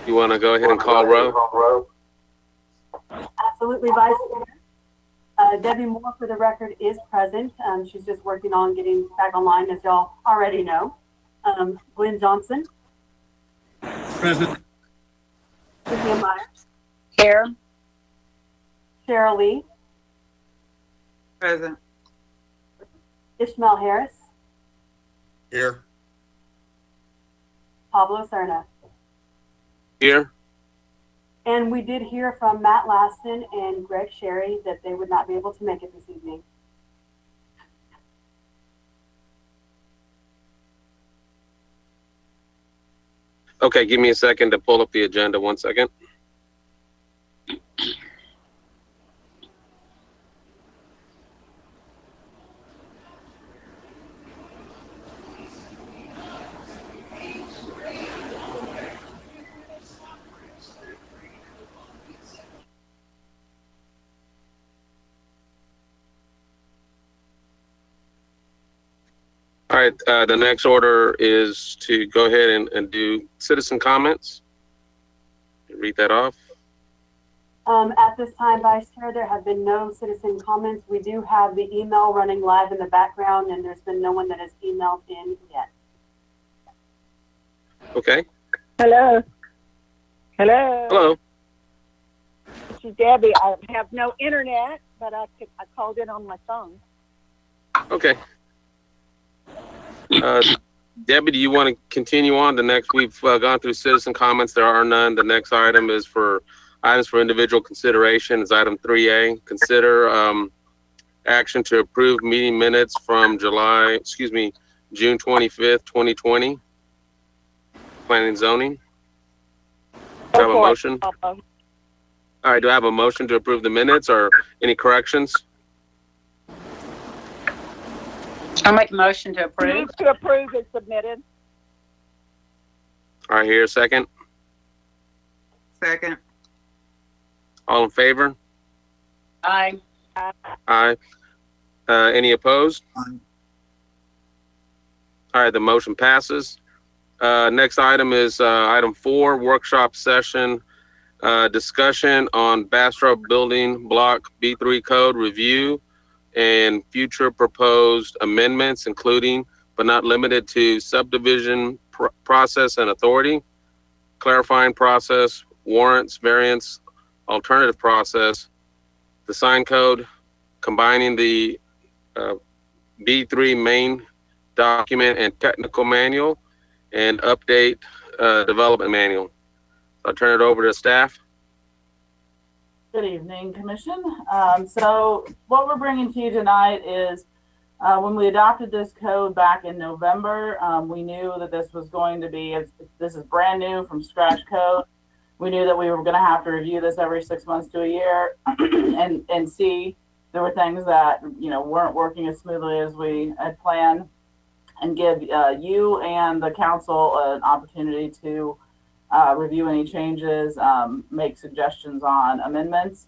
You want to go ahead and call row? Absolutely, Vice Chair. Debbie Moore, for the record, is present. She's just working on getting back online, as y'all already know. Glenn Johnson. Present. Cynthia Myers. Here. Cheryl Lee. Present. Ishmael Harris. Here. Pablo Serna. Here. And we did hear from Matt Laston and Greg Sherry that they would not be able to make it this evening. Okay, give me a second to pull up the agenda. 1 second. All right, the next order is to go ahead and do citizen comments. Read that off. At this time, Vice Chair, there have been no citizen comments. We do have the email running live in the background, and there's been no one that has emailed in yet. Okay. Hello. Hello. Hello. This is Debbie. I have no internet, but I called in on my phone. Okay. Debbie, do you want to continue on? The next, we've gone through citizen comments. There are none. The next item is for items for individual consideration. Is item 3A. Consider action to approve meeting minutes from June 25th, 2020. Planning and zoning. Do I have a motion? All right. Do I have a motion to approve the minutes or any corrections? I'll make a motion to approve. Move to approve is submitted. All right, here a second. Second. All in favor? Aye. Aye. Any opposed? Aye. All right, the motion passes. Next item is item 4, workshop session, discussion on Bastrop building block B3 code review and future proposed amendments, including but not limited to subdivision process and authority, clarifying process, warrants, variance, alternative process, the sign code, combining the B3 main document and technical manual, and update development manual. I'll turn it over to staff. Good evening, Commission. So what we're bringing to you tonight is when we adopted this code back in November, we knew that this was going to be, this is brand new from scratch code. We knew that we were going to have to review this every 6 months to a year and see there were things that, weren't working as smoothly as we had planned, and give you and the council an opportunity to review any changes, make suggestions on amendments.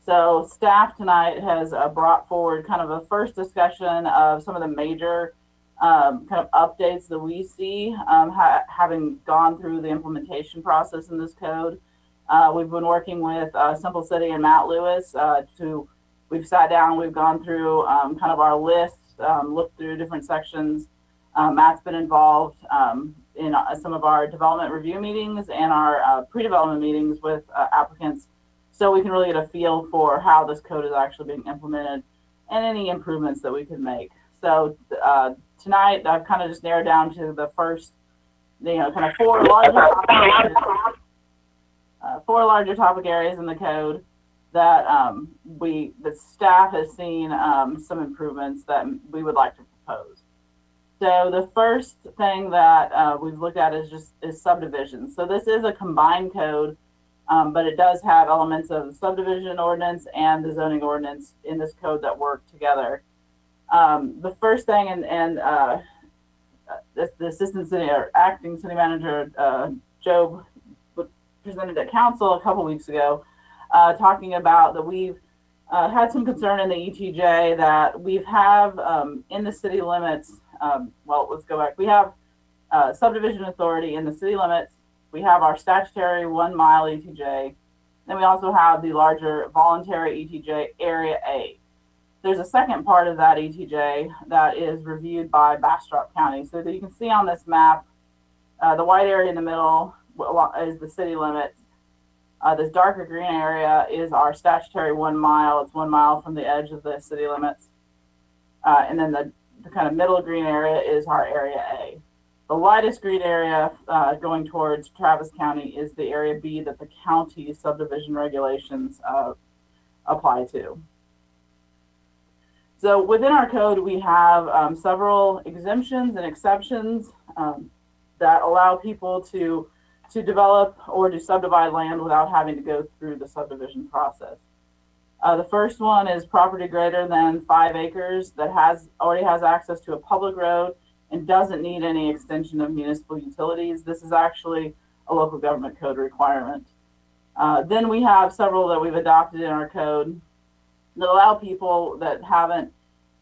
So staff tonight has brought forward kind of a first discussion of some of the major kind of updates that we see having gone through the implementation process in this code. We've been working with Simple City and Matt Lewis we've sat down, we've gone through kind of our list, looked through different sections. Matt's been involved in some of our development review meetings and our pre-development meetings with applicants, so we can really get a feel for how this code is actually being implemented and any improvements that we could make. So tonight I've kind of just narrowed down to the first, kind of four larger topic areas in the code that the staff has seen some improvements that we would like to propose. So the first thing that we've looked at is subdivision. So this is a combined code, but it does have elements of the subdivision ordinance and the zoning ordinance in this code that work together. The first thing, and the assistant city or acting city manager, Joe, presented at council a couple weeks ago, talking about that we've had some concern in the ETJ that we have in the city limits. Well, let's go back. We have subdivision authority in the city limits. we have our statutory 1 mile ETJ. Then we also have the larger voluntary ETJ Area A. There's a second part of that ETJ that is reviewed by Bastrop County. So that you can see on this map, the white area in the middle is the city limits. This darker green area is our statutory 1 mile. It's 1 mile from the edge of the city limits. And then the kind of middle green area is our Area A. The lightest green area going towards Travis County is the Area B that the county subdivision regulations apply to. So within our code, we have several exemptions and exceptions that allow people to develop or to subdivide land without having to go through the subdivision process. The first one is property greater than 5 acres that already has access to a public road and doesn't need any extension of municipal utilities. This is actually a local government code requirement. Then we have several that we've adopted in our code that allow people that haven't,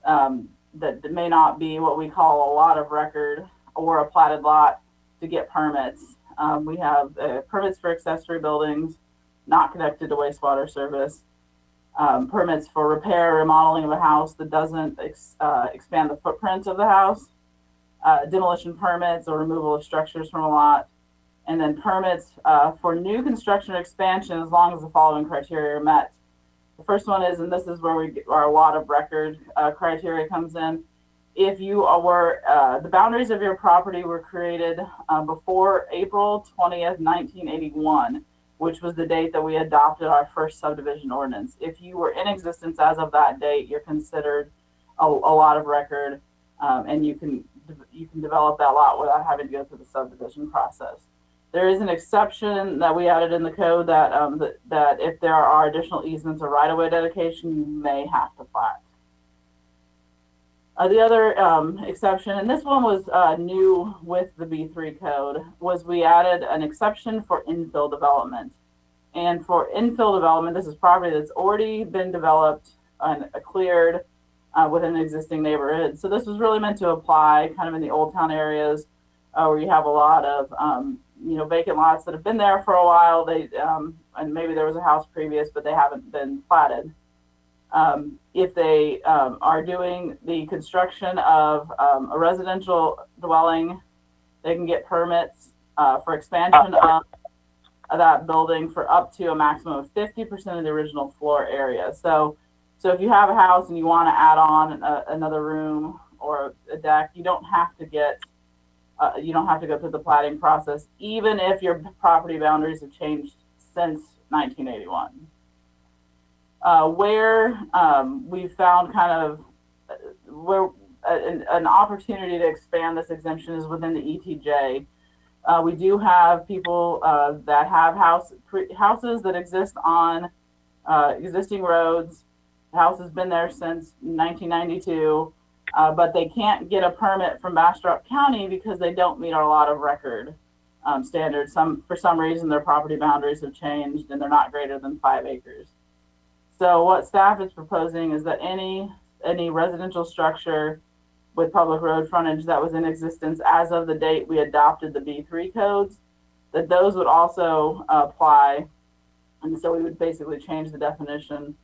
that may not be what we call a lot of record or a platted lot to get permits. We have permits for accessory buildings not connected to wastewater service, permits for repair or remodeling of a house that doesn't expand the footprint of the house, demolition permits or removal of structures from a lot, and then permits for new construction or expansion as long as the following criteria are met. The first one is, and this is where our lot of record criteria comes in. If you were, the boundaries of your property were created before April 20th, 1981, which was the date that we adopted our first subdivision ordinance. If you were in existence as of that date, you're considered a lot of record, and you can develop that lot without having to go through the subdivision process. There is an exception that we added in the code that that if there are additional easements or right-of-way dedication, you may have to plat. The other exception, and this one was new with the B3 code, was we added an exception for infill development. And for infill development, this is property that's already been developed and cleared within an existing neighborhood. So this was really meant to apply kind of in the old town areas where you have a lot of vacant lots that have been there for a while. They and maybe there was a house previous, but they haven't been platted. If they are doing the construction of a residential dwelling, they can get permits for expansion of that building for up to a maximum of 50% of the original floor area. So if you have a house and you want to add on another room or a deck, you don't have to go through the platting process, even if your property boundaries have changed since 1981. Where we've found kind of where an opportunity to expand this exemption is within the ETJ. We do have people that have houses that exist on existing roads. The house has been there since 1992, but they can't get a permit from Bastrop County because they don't meet our lot of record standards. For some reason, their property boundaries have changed and they're not greater than 5 acres. So what staff is proposing is that any residential structure with public road frontage that was in existence as of the date we adopted the B3 codes, that those would also apply. And so we would basically change the definition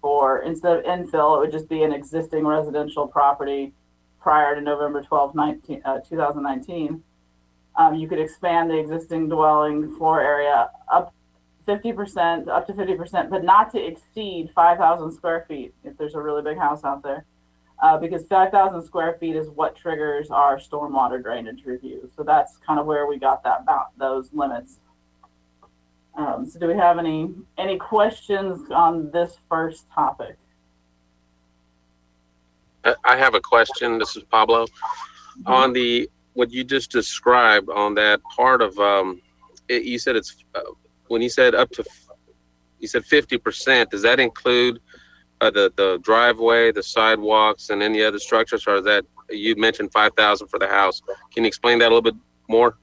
for, instead of infill, it would just be an existing residential property prior to November 12, 2019. You could expand the existing dwelling floor area up to 50%, but not to exceed 5,000 square feet if there's a really big house out there. Because 5,000 square feet is what triggers our stormwater drainage review. So that's kind of where we got those limits. So do we have any questions on this first topic? I have a question. This is Pablo. Mm-hmm. On what you just described on that part of you said it's when you said you said 50%. Does that include the driveway, the sidewalks, and any other structures, or is that you mentioned 5,000 for the house? Can you explain that a little bit more?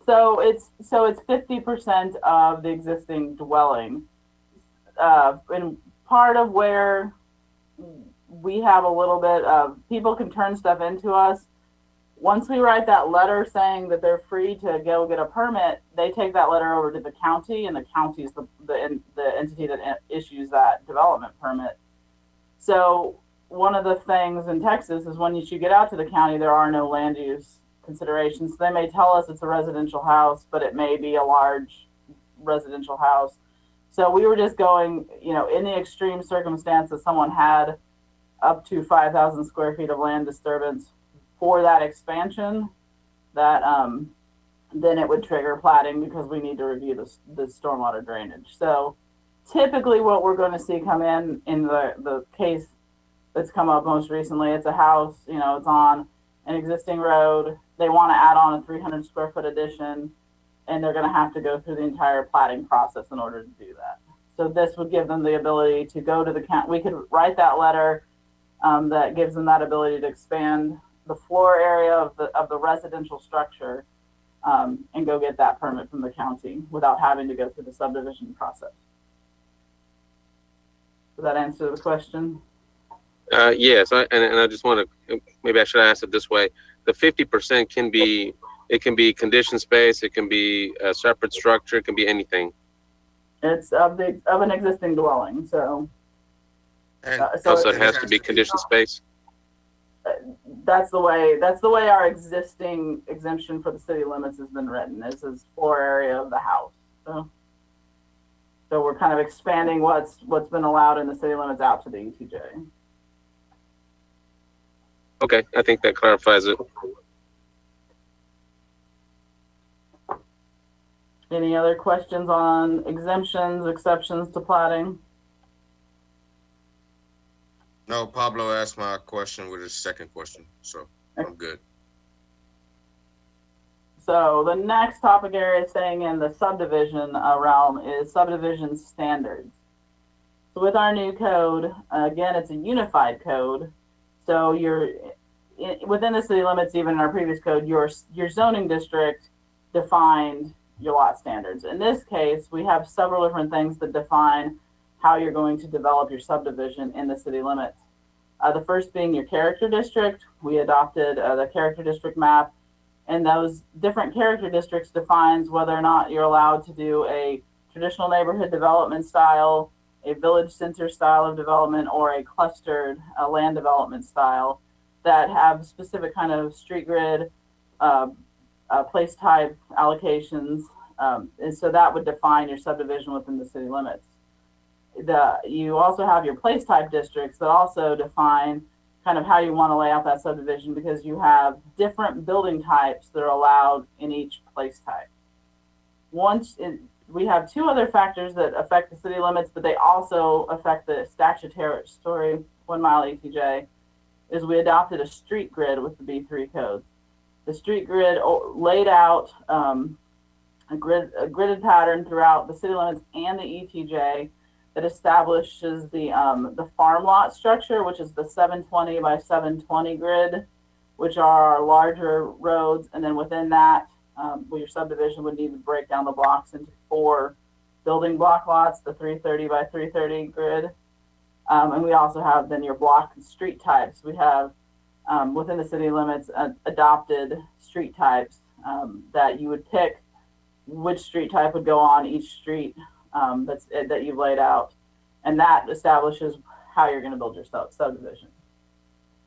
So it's 50% of the existing dwelling, and part of where we have a little bit of people can turn stuff into us once we write that letter saying that they're free to go get a permit, they take that letter over to the county, and the county is the entity that issues that development permit. So one of the things in Texas is when you get out to the county, there are no land use considerations. They may tell us it's a residential house, but it may be a large residential house. So we were just going, in the extreme circumstance that someone had up to 5,000 square feet of land disturbance for that expansion, that then it would trigger platting because we need to review the stormwater drainage. So typically what we're going to see come in the case that's come up most recently, it's a house, it's on an existing road. They want to add on a 300 square foot addition, and they're going to have to go through the entire platting process in order to do that. So this would give them the ability to go to the county. We could write that letter that gives them that ability to expand the floor area of the residential structure and go get that permit from the county without having to go through the subdivision process. Does that answer the question? Yes, and I just want to, maybe I should ask it this way. The 50% can be conditioned space, it can be a separate structure, it can be anything. It's of an existing dwelling, so. And So it has to be conditioned space? That's the way our existing exemption for the city limits has been written. This is floor area of the house. So we're kind of expanding what's been allowed in the city limits out to the ETJ. Okay, I think that clarifies it. Any other questions on exemptions, exceptions to platting? no, Pablo asked my question with his second question, so I'm good. So the next topic area staying in the subdivision realm is subdivision standards. So with our new code, again, it's a unified code. So within the city limits, even in our previous code, your zoning district defined your lot standards. In this case, we have several different things that define how you're going to develop your subdivision in the city limits. The first being your character district. We adopted the character district map, and those different character districts defines whether or not you're allowed to do a traditional neighborhood development style, a village center style of development, or a clustered land development style that have specific kind of street grid, place type allocations. And so that would define your subdivision within the city limits. You also have your place type districts that also define kind of how you want to lay out that subdivision, because you have different building types that are allowed in each place type. We have two other factors that affect the city limits, but they also affect the statutory 1 mile ETJ, is we adopted a street grid with the B3 codes. The street grid laid out a gridded pattern throughout the city limits and the ETJ that establishes the farm lot structure, which is the 720 by 720 grid, which are our larger roads. And then within that, your subdivision would need to break down the blocks into 4 building block lots, the 330 by 330 grid. And we also have then your block and street types. We have within the city limits adopted street types that you would pick which street type would go on each street that you've laid out, and that establishes how you're going to build your subdivision.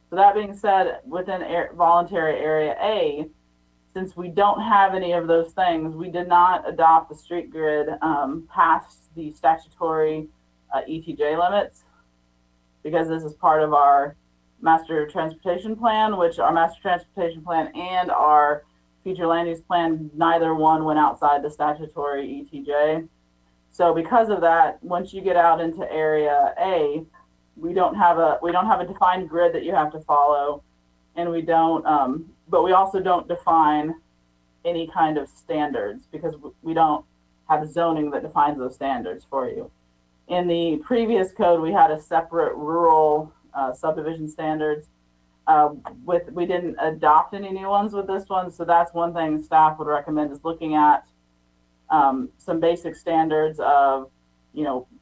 So that being said, within voluntary area A, since we don't have any of those things, we did not adopt the street grid past the statutory ETJ limits, because this is part of our master transportation plan, which our master transportation plan and our future land use plan, neither one went outside the statutory ETJ. So because of that, once you get out into area A, we don't have a defined grid that you have to follow, and we don't, but we also don't define any kind of standards, because we don't have zoning that defines those standards for you. In the previous code, we had a separate rural subdivision standards. We didn't adopt any new ones with this one, so that's one thing staff would recommend, is looking at some basic standards of,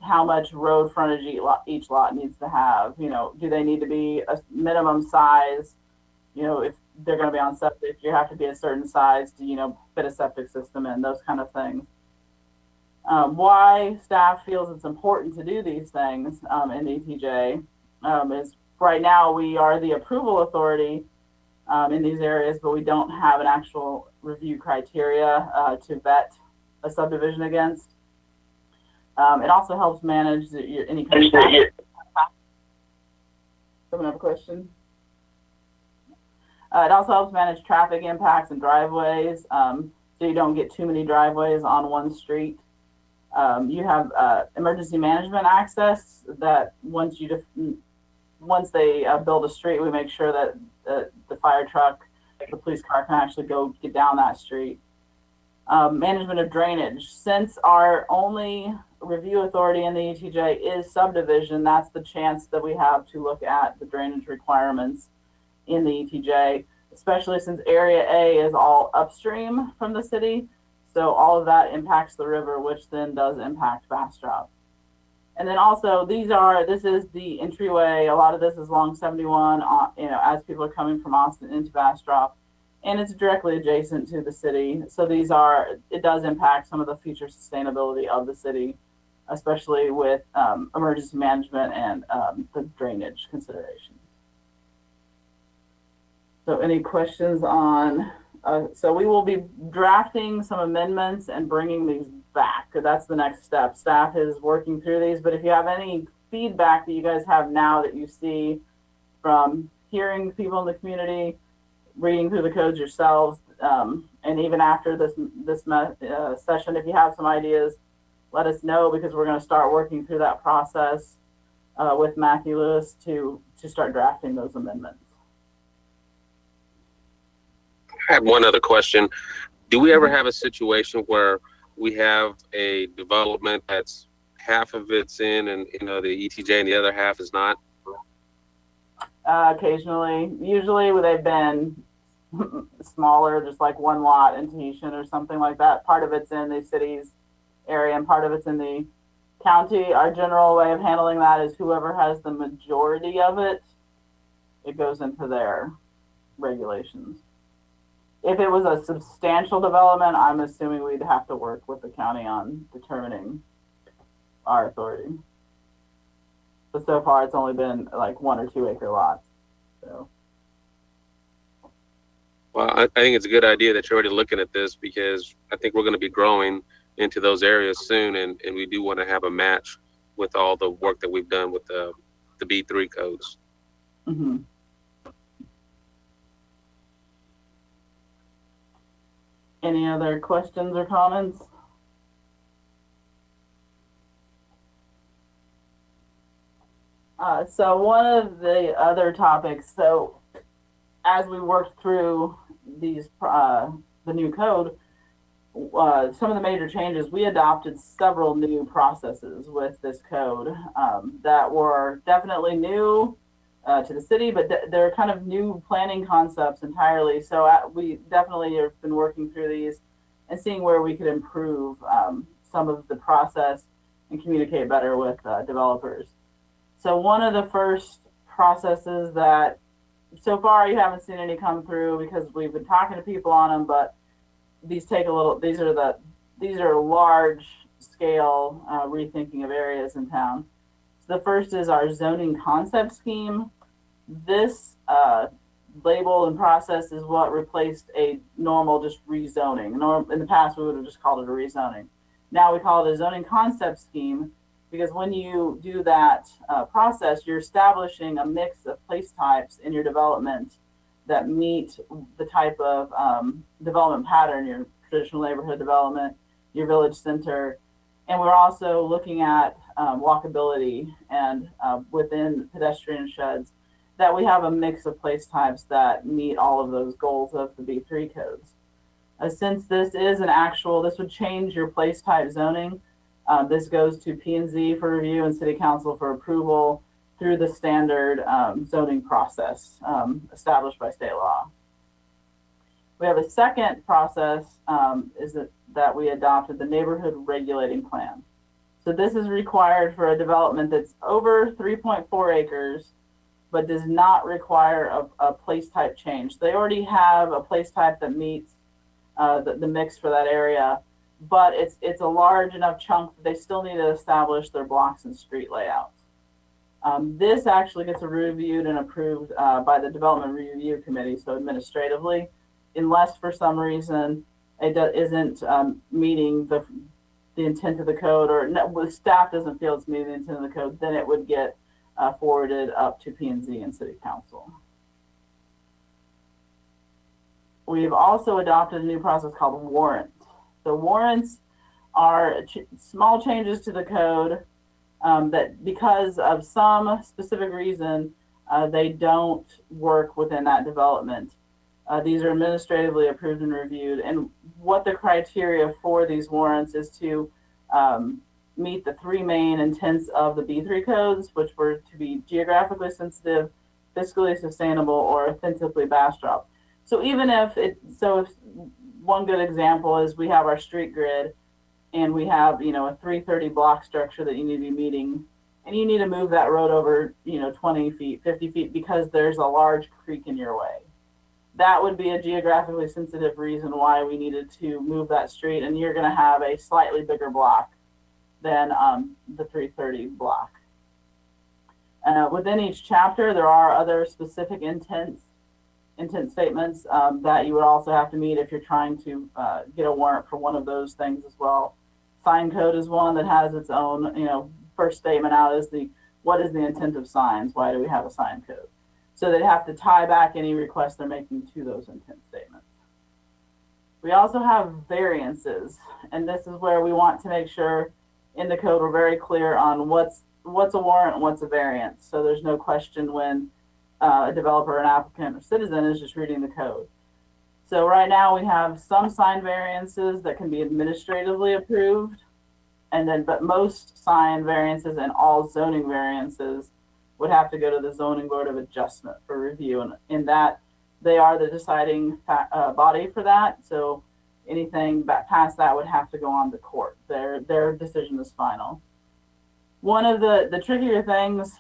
how much road frontage each lot needs to have. Do they need to be a minimum size? If they're going to be on septic. You have to be a certain size to, fit a septic system in, those kind of things. Why staff feels it's important to do these things in ETJ is right now we are the approval authority in these areas, but we don't have an actual review criteria to vet a subdivision against. It also helps manage any kind of traffic. Someone have a question? It also helps manage traffic impacts and driveways, so you don't get too many driveways on one street. You have emergency management access that once they build a street, we make sure that the fire truck, the police car can actually go get down that street. Management of drainage. Since our only review authority in the ETJ is subdivision, that's the chance that we have to look at the drainage requirements in the ETJ, especially since Area A is all upstream from the city. So all of that impacts the river, which then does impact Bastrop. And then also this is the entryway. A lot of this is along 71, as people are coming from Austin into Bastrop, and it's directly adjacent to the city. So it does impact some of the future sustainability of the city, especially with emergency management and the drainage considerations. So any questions on, so we will be drafting some amendments and bringing these back. That's the next step. Staff is working through these, but if you have any feedback that you guys have now that you see from hearing people in the community, reading through the codes yourselves, and even after this session, if you have some ideas, let us know, because we're going to start working through that process with Matthew Lewis to start drafting those amendments. I have one other question. Do we ever have a situation where we have a development that's half of it's in and the ETJ and the other half is not? Occasionally. Usually they've been smaller, just like one lot in Tahitian or something like that. Part of it's in the city's area and part of it's in the county. Our general way of handling that is whoever has the majority of it, it goes into their regulations. If it was a substantial development, I'm assuming we'd have to work with the county on determining our authority. But so far, it's only been like 1 or 2 acre lots. So. Well, I think it's a good idea that you're already looking at this, because I think we're going to be growing into those areas soon, and we do want to have a match with all the work that we've done with the B3 codes. Mm-hmm. Any other questions or comments? So one of the other topics, so as we worked through these, the new code, some of the major changes, we adopted several new processes with this code that were definitely new to the city, but they're kind of new planning concepts entirely. So we definitely have been working through these and seeing where we could improve some of the process and communicate better with developers. So one of the first processes that so far you haven't seen any come through because we've been talking to people on them, but these take a little, these are large scale rethinking of areas in town. So the first is our zoning concept scheme. This label and process is what replaced a normal just rezoning. In the past, we would have just called it a rezoning. Now we call it a zoning concept scheme, because when you do that process, you're establishing a mix of place types in your development that meet the type of development pattern, your traditional neighborhood development, your village center. And we're also looking at walkability and within pedestrian sheds, that we have a mix of place types that meet all of those goals of the B3 codes. Since this is this would change your place type zoning. This goes to P&Z for review and City Council for approval through the standard zoning process established by state law. We have a second process that we adopted, the neighborhood regulating plan. So this is required for a development that's over 3.4 acres but does not require a place type change. They already have a place type that meets the mix for that area, but it's a large enough chunk that they still need to establish their blocks and street layouts. This actually gets reviewed and approved by the Development Review Committee, so administratively, unless for some reason it isn't meeting the intent of the code, or the staff doesn't feel it's meeting the intent of the code, then it would get forwarded up to P&Z and City Council. We've also adopted a new process called warrants. So warrants are small changes to the code that, because of some specific reason, they don't work within that development. These are administratively approved and reviewed. And what the criteria for these warrants is to meet the three main intents of the B3 codes, which were to be geographically sensitive, fiscally sustainable, or authentically Bastrop. So even if one good example is we have our street grid and we have, a 330 block structure that you need to be meeting, and you need to move that road over, 20 feet, 50 feet because there's a large creek in your way. That would be a geographically sensitive reason why we needed to move that street, and you're going to have a slightly bigger block than the 330 block. Within each chapter, there are other specific intent statements that you would also have to meet if you're trying to get a warrant for one of those things as well. Sign code is one that has its own, first statement out is what is the intent of signs? Why do we have a sign code? So they'd have to tie back any requests they're making to those intent statements. We also have variances, and this is where we want to make sure in the code we're very clear on what's a warrant and what's a variance. So there's no question when a developer, an applicant, or citizen is just reading the code. So right now we have some sign variances that can be administratively approved, but most sign variances and all zoning variances would have to go to the Zoning Board of Adjustment for review, and in that they are the deciding body for that. So anything past that would have to go on to court. Their decision is final. One of the trickier things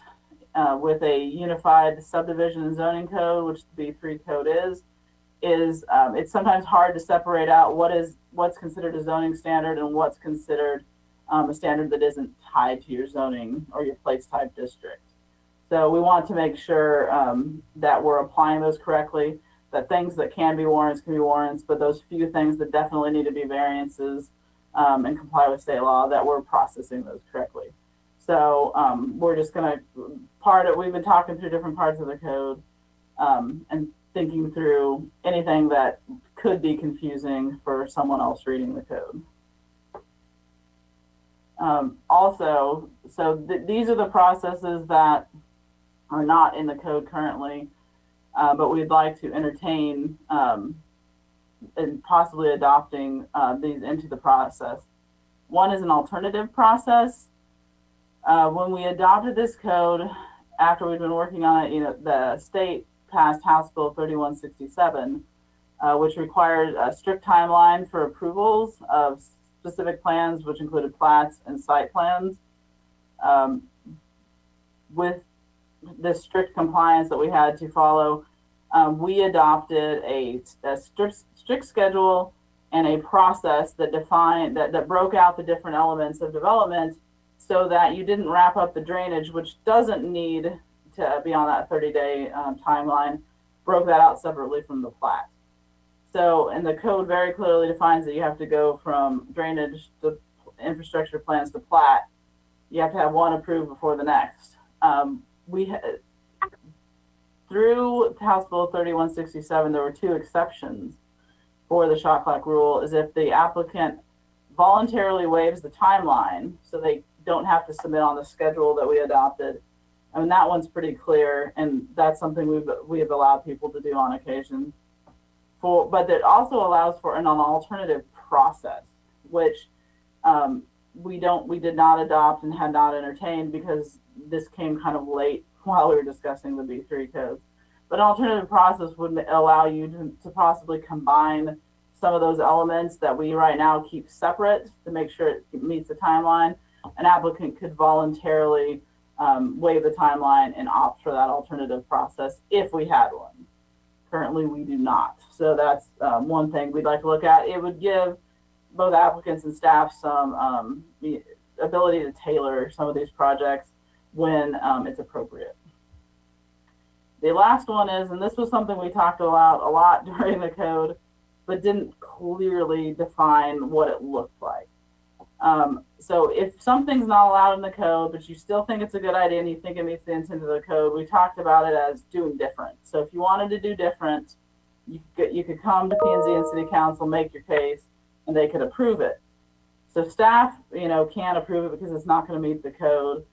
with a unified subdivision and zoning code, which the B3 code is it's sometimes hard to separate out what's considered a zoning standard and what's considered a standard that isn't tied to your zoning or your place type district. So we want to make sure that we're applying those correctly, that things that can be warrants, but those few things that definitely need to be variances and comply with state law, that we're processing those correctly. So we're just going to we've been talking through different parts of the code and thinking through anything that could be confusing for someone else reading the code. These are the processes that are not in the code currently, but we'd like to entertain and possibly adopting these into the process. One is an alternative process. When we adopted this code, after we've been working on it, the state passed House Bill 3167, which required a strict timeline for approvals of specific plans, which included plats and site plans. With this strict compliance that we had to follow, we adopted a strict schedule and a process that defined that broke out the different elements of development, so that you didn't wrap up the drainage, which doesn't need to be on that 30-day timeline, broke that out separately from the plat. So, and the code very clearly defines that you have to go from drainage to infrastructure plans to plat. You have to have one approved before the next. Through House Bill 3167, there were two exceptions for the shot clock rule, is if the applicant voluntarily waives the timeline, so they don't have to submit on the schedule that we adopted. I mean, that one's pretty clear, and that's something we have allowed people to do on occasion. But it also allows for an alternative process, which we did not adopt and had not entertained because this came kind of late while we were discussing the B3 codes. But an alternative process would allow you to possibly combine some of those elements that we right now keep separate to make sure it meets the timeline. An applicant could voluntarily waive the timeline and opt for that alternative process if we had one. Currently, we do not. So that's one thing we'd like to look at. It would give both applicants and staff some ability to tailor some of these projects when it's appropriate. The last one is, and this was something we talked about a lot during the code, but didn't clearly define what it looked like. So if something's not allowed in the code, but you still think it's a good idea and you think it meets the intent of the code, we talked about it as doing different. So if you wanted to do different, you could come to P&Z and City Council, make your case, and they could approve it. So staff, can't approve it because it's not going to meet the code,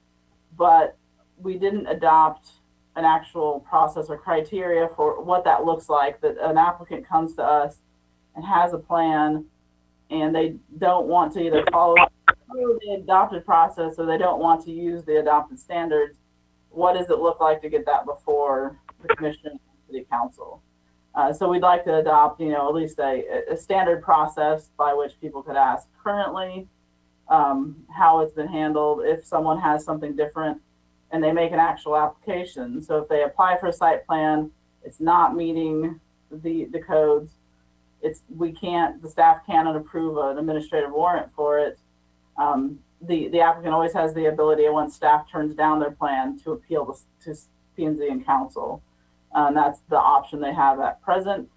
but we didn't adopt an actual process or criteria for what that looks like, that an applicant comes to us and has a plan and they don't want to either follow the adopted process or they don't want to use the adopted standards. What does it look like to get that before the commission and city council? So we'd like to adopt, at least a standard process by which people could ask currently how it's been handled if someone has something different and they make an actual application. So if they apply for a site plan, it's not meeting the codes. The staff cannot approve an administrative warrant for it. The applicant always has the ability, once staff turns down their plan, to appeal to P&Z and council. That's the option they have at present.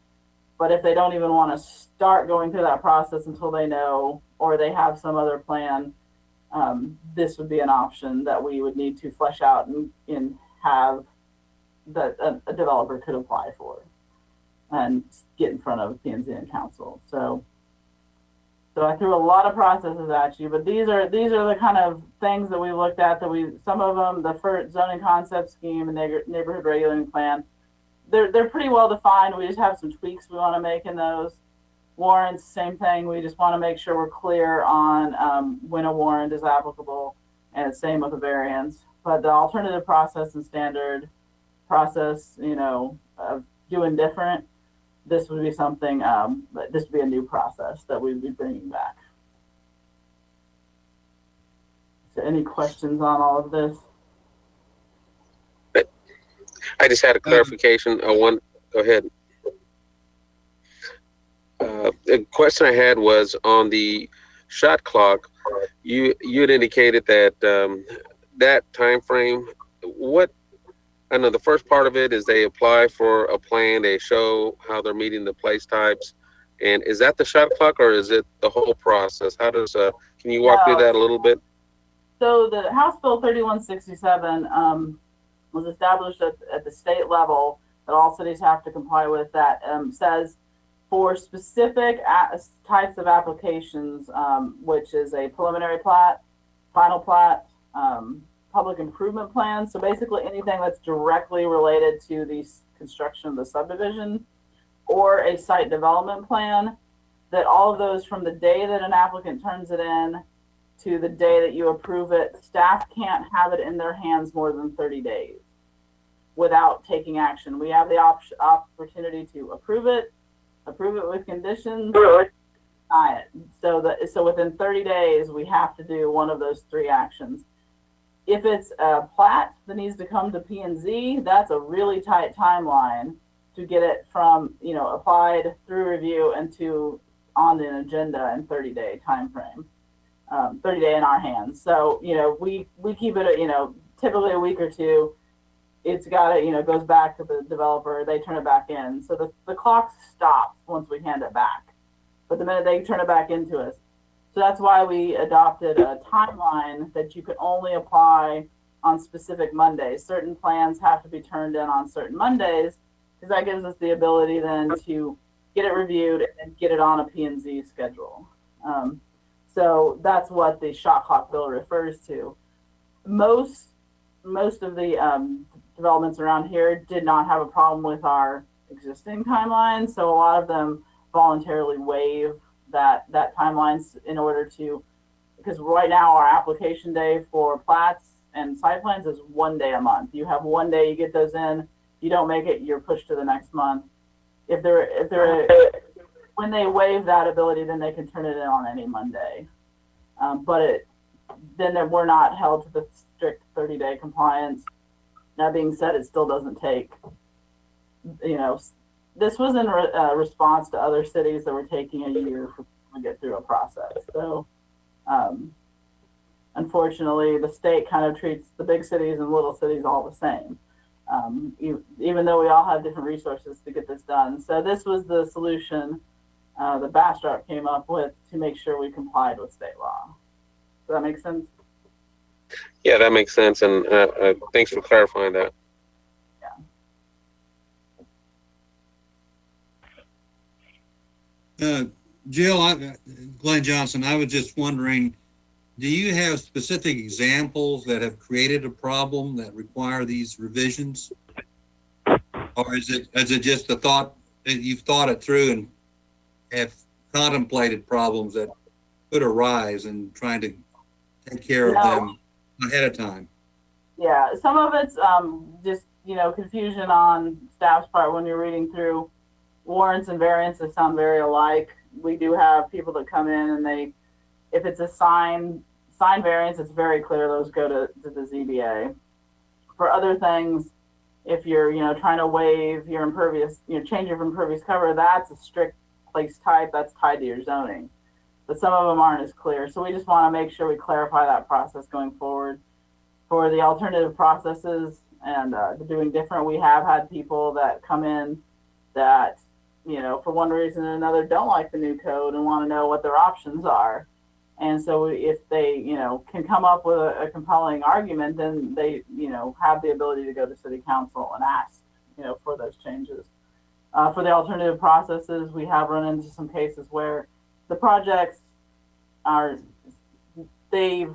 But if they don't even want to start going through that process until they know, or they have some other plan, this would be an option that we would need to flesh out and have that a developer could apply for and get in front of P&Z and council. So I threw a lot of processes at you, but these are the kind of things that we looked at, some of them, the first zoning concept scheme and neighborhood regulating plan, they're pretty well defined. We just have some tweaks we want to make in those. Warrants, same thing. We just want to make sure we're clear on when a warrant is applicable, and same with the variance. But the alternative process and standard process, of doing different, this would be something, this would be a new process that we'd be bringing back. So any questions on all of this? I just had a clarification. Go ahead. The question I had was on the shot clock. You had indicated that that time frame. I know the first part of it is they apply for a plan. They show how they're meeting the place types, and is that the shot clock or is it the whole process? How does can you walk through that a little bit? So the House Bill 3167 was established at the state level that all cities have to comply with. That says for specific types of applications, which is a preliminary plat, final plat, public improvement plan. So basically anything that's directly related to the construction of the subdivision or a site development plan, that all of those from the day that an applicant turns it in to the day that you approve it, staff can't have it in their hands more than 30 days without taking action. We have the opportunity to approve it with conditions, deny it. So within 30 days, we have to do one of those three actions. If it's a plat that needs to come to P&Z, that's a really tight timeline to get it from, applied through review and to on an agenda in 30-day time frame, 30-day in our hands. So, we keep it at, typically a week or two. It's got to, goes back to the developer. They turn it back in. So the clock stops once we hand it back. But the minute they turn it back into us. So that's why we adopted a timeline that you could only apply on specific Mondays. Certain plans have to be turned in on certain Mondays, because that gives us the ability then to get it reviewed and get it on a P&Z schedule. So that's what the shot clock bill refers to. Most of the developments around here did not have a problem with our existing timeline. So a lot of them voluntarily waive that timelines in order to, because right now our application day for plats and site plans is 1 day a month. You have 1 day, you get those in. You don't make it, you're pushed to the next month. When they waive that ability, then they can turn it in on any Monday. But then we're not held to the strict 30-day compliance. That being said, it still doesn't take, this was in response to other cities that were taking a year for people to get through a process. So, unfortunately, the state kind of treats the big cities and little cities all the same, even though we all have different resources to get this done. So this was the solution that Bastrop came up with to make sure we complied with state law. Does that make sense? Yeah, that makes sense. And thanks for clarifying that. Jill, Glenn Johnson, I was just wondering, do you have specific examples that have created a problem that require these revisions? Or is it just the thought that you've thought it through and have contemplated problems that could arise and trying to take care of them ahead of time? Yeah, some of it's just, confusion on staff's part when you're reading through warrants and variances sound very alike. We do have people that come in and if it's a sign variance, it's very clear those go to the ZBA. For other things, if you're, trying to waive your impervious, change your impervious cover, that's a strict place type, that's tied to your zoning. But some of them aren't as clear. So we just want to make sure we clarify that process going forward. For the alternative processes and doing different, we have had people that come in that, for one reason or another don't like the new code and want to know what their options are. And so if they, can come up with a compelling argument, then they, have the ability to go to city council and ask, for those changes. For the alternative processes, we have run into some cases where the projects they've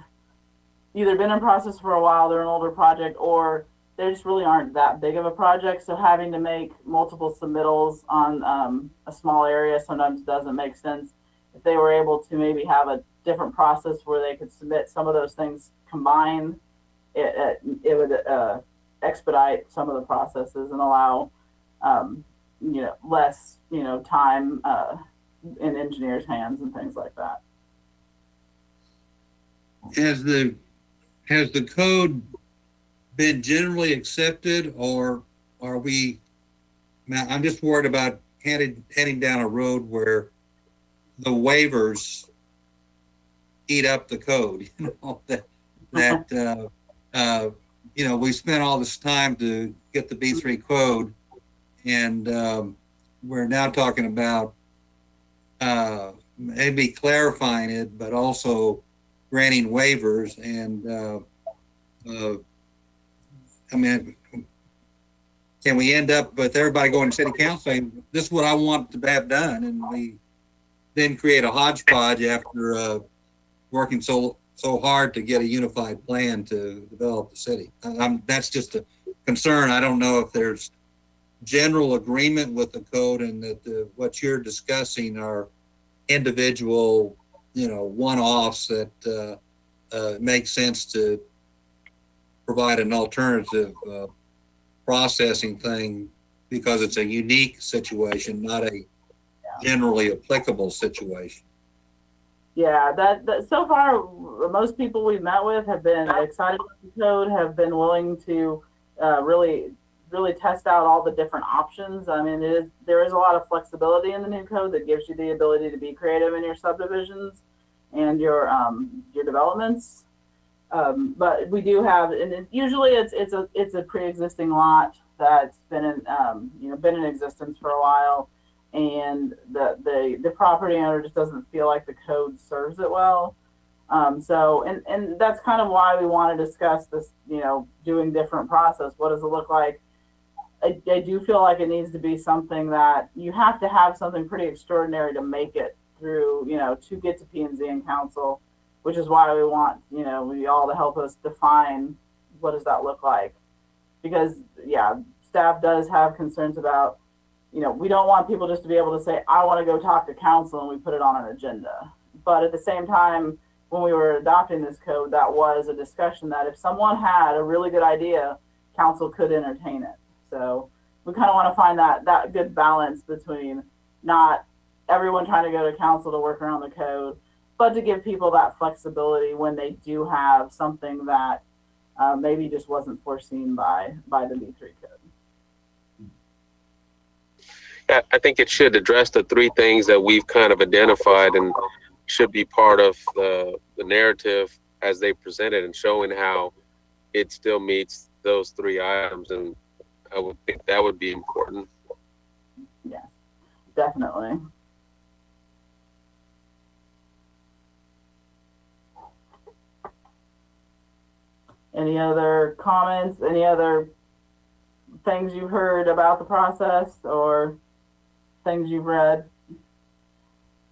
either been in process for a while, they're an older project, or they just really aren't that big of a project. So having to make multiple submittals on a small area sometimes doesn't make sense. If they were able to maybe have a different process where they could submit some of those things combined, it would expedite some of the processes and allow less time in engineers' hands and things like that. Has the code been generally accepted, or are we? Now, I'm just worried about heading down a road where the waivers eat up the code. We spent all this time to get the B3 code, and we're now talking about maybe clarifying it, but also granting waivers. And can we end up with everybody going to city council saying, this is what I want to have done? And we then create a hodgepodge after working so hard to get a unified plan to develop the city. That's just a concern. I don't know if there's general agreement with the code and that what you're discussing are individual, one-offs that make sense to provide an alternative processing thing because it's a unique situation, not a generally applicable situation. Yeah, that so far, most people we've met with have been excited about the code, have been willing to really test out all the different options. I mean, there is a lot of flexibility in the new code that gives you the ability to be creative in your subdivisions and your developments. But we do have, and usually it's a pre-existing lot that's been in existence for a while, and the property owner just doesn't feel like the code serves it well. And that's kind of why we want to discuss this, doing different process. What does it look like? I do feel like it needs to be something that you have to have something pretty extraordinary to make it through, to get to P&Z and council, which is why we want, we all to help us define what does that look like. Because, staff does have concerns about, we don't want people just to be able to say, I want to go talk to council and we put it on an agenda. But at the same time, when we were adopting this code, that was a discussion that if someone had a really good idea, council could entertain it. So we kind of want to find that good balance between not everyone trying to go to council to work around the code, but to give people that flexibility when they do have something that maybe just wasn't foreseen by the B3 code. I think it should address the three things that we've kind of identified and should be part of the narrative as they present it, and showing how it still meets those three items. And I would think that would be important. Yes, definitely. Any other comments? Any other things you've heard about the process or things you've read?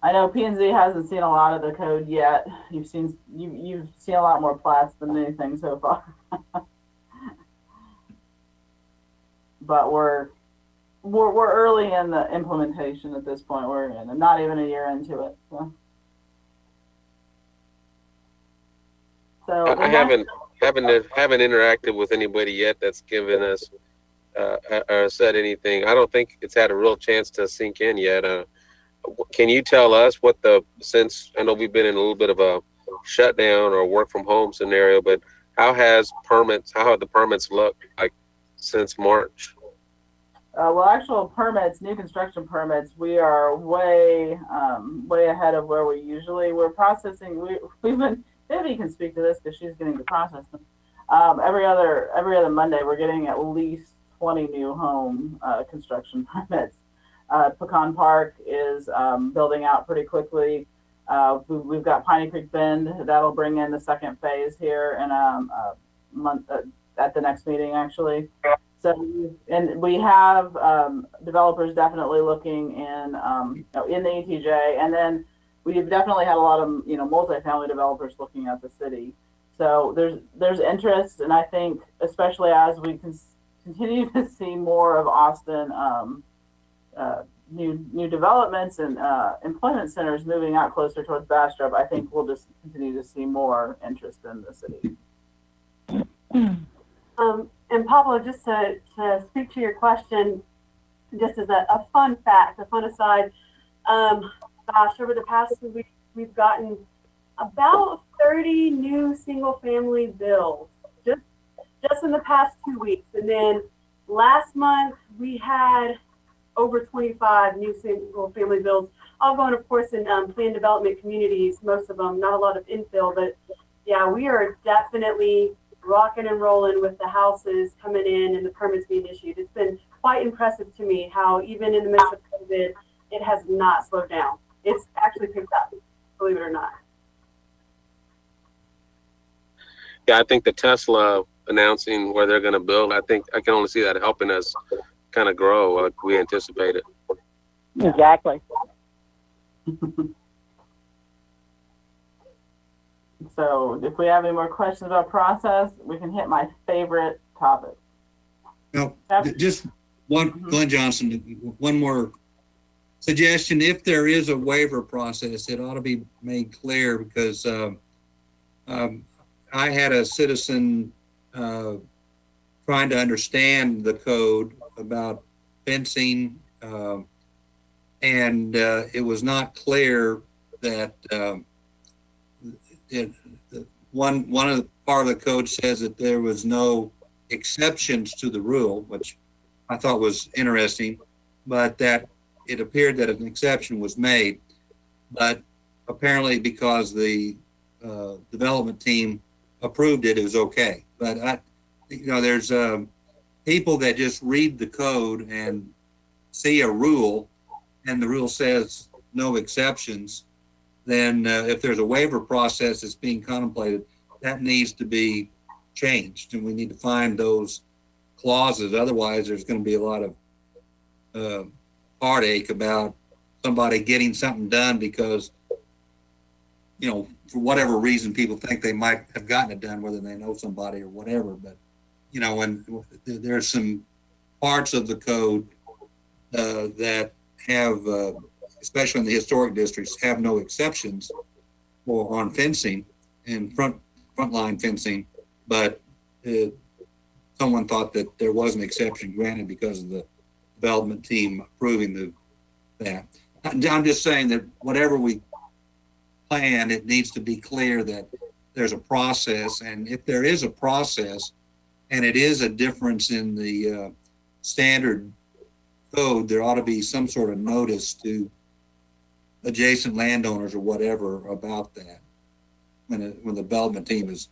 I know P&Z hasn't seen a lot of the code yet. You've seen a lot more plats than anything so far. But we're early in the implementation at this point. We're in, not even a year into it. So I haven't interacted with anybody yet that's given us or said anything. I don't think it's had a real chance to sink in yet. Can you tell us what since I know we've been in a little bit of a shutdown or work from home scenario, but how have the permits looked like since March? Well, actual permits, new construction permits, we are way ahead of where we're processing. We've been, Debbie can speak to this because she's getting to process them. Every other Monday, we're getting at least 20 new home construction permits. Pecan Park is building out pretty quickly. We've got Piney Creek Bend that'll bring in the second phase here in a month at the next meeting, actually. So, and we have developers definitely looking in the ETJ, and then we've definitely had a lot of multifamily developers looking at the city. So there's interest, and I think especially as we continue to see more of Austin new developments and employment centers moving out closer towards Bastrop, I think we'll just continue to see more interest in the city. And Pablo, just to speak to your question, just as a fun fact, a fun aside, gosh, over the past 2 weeks, we've gotten about 30 new single-family builds, just in the past 2 weeks. And then last month, we had over 25 new single-family builds, all going, of course, in planned development communities, most of them, not a lot of infill, but yeah, we are definitely rocking and rolling with the houses coming in and the permits being issued. It's been quite impressive to me how even in the midst of COVID, it has not slowed down. It's actually picked up, believe it or not. Yeah, I think the Tesla announcing where they're going to build, I think I can only see that helping us kind of grow like we anticipated. Exactly. So if we have any more questions about process, we can hit my favorite topic. No, just one, Glenn Johnson, one more suggestion. If there is a waiver process, it ought to be made clear, because I had a citizen trying to understand the code about fencing, and it was not clear that one of the part of the code says that there was no exceptions to the rule, which I thought was interesting, but that it appeared that an exception was made. But apparently, because the development team approved it, it was okay. But there's people that just read the code and see a rule, and the rule says no exceptions. Then if there's a waiver process that's being contemplated, that needs to be changed, and we need to find those clauses. Otherwise, there's going to be a lot of heartache about somebody getting something done because, for whatever reason, people think they might have gotten it done, whether they know somebody or whatever. But, when there's some parts of the code that have, especially in the historic districts, have no exceptions on fencing and frontline fencing, but someone thought that there was an exception granted because of the development team approving that. I'm just saying that whatever we plan, it needs to be clear that there's a process. And if there is a process and it is a difference in the standard code, there ought to be some sort of notice to adjacent landowners or whatever about that when the development team is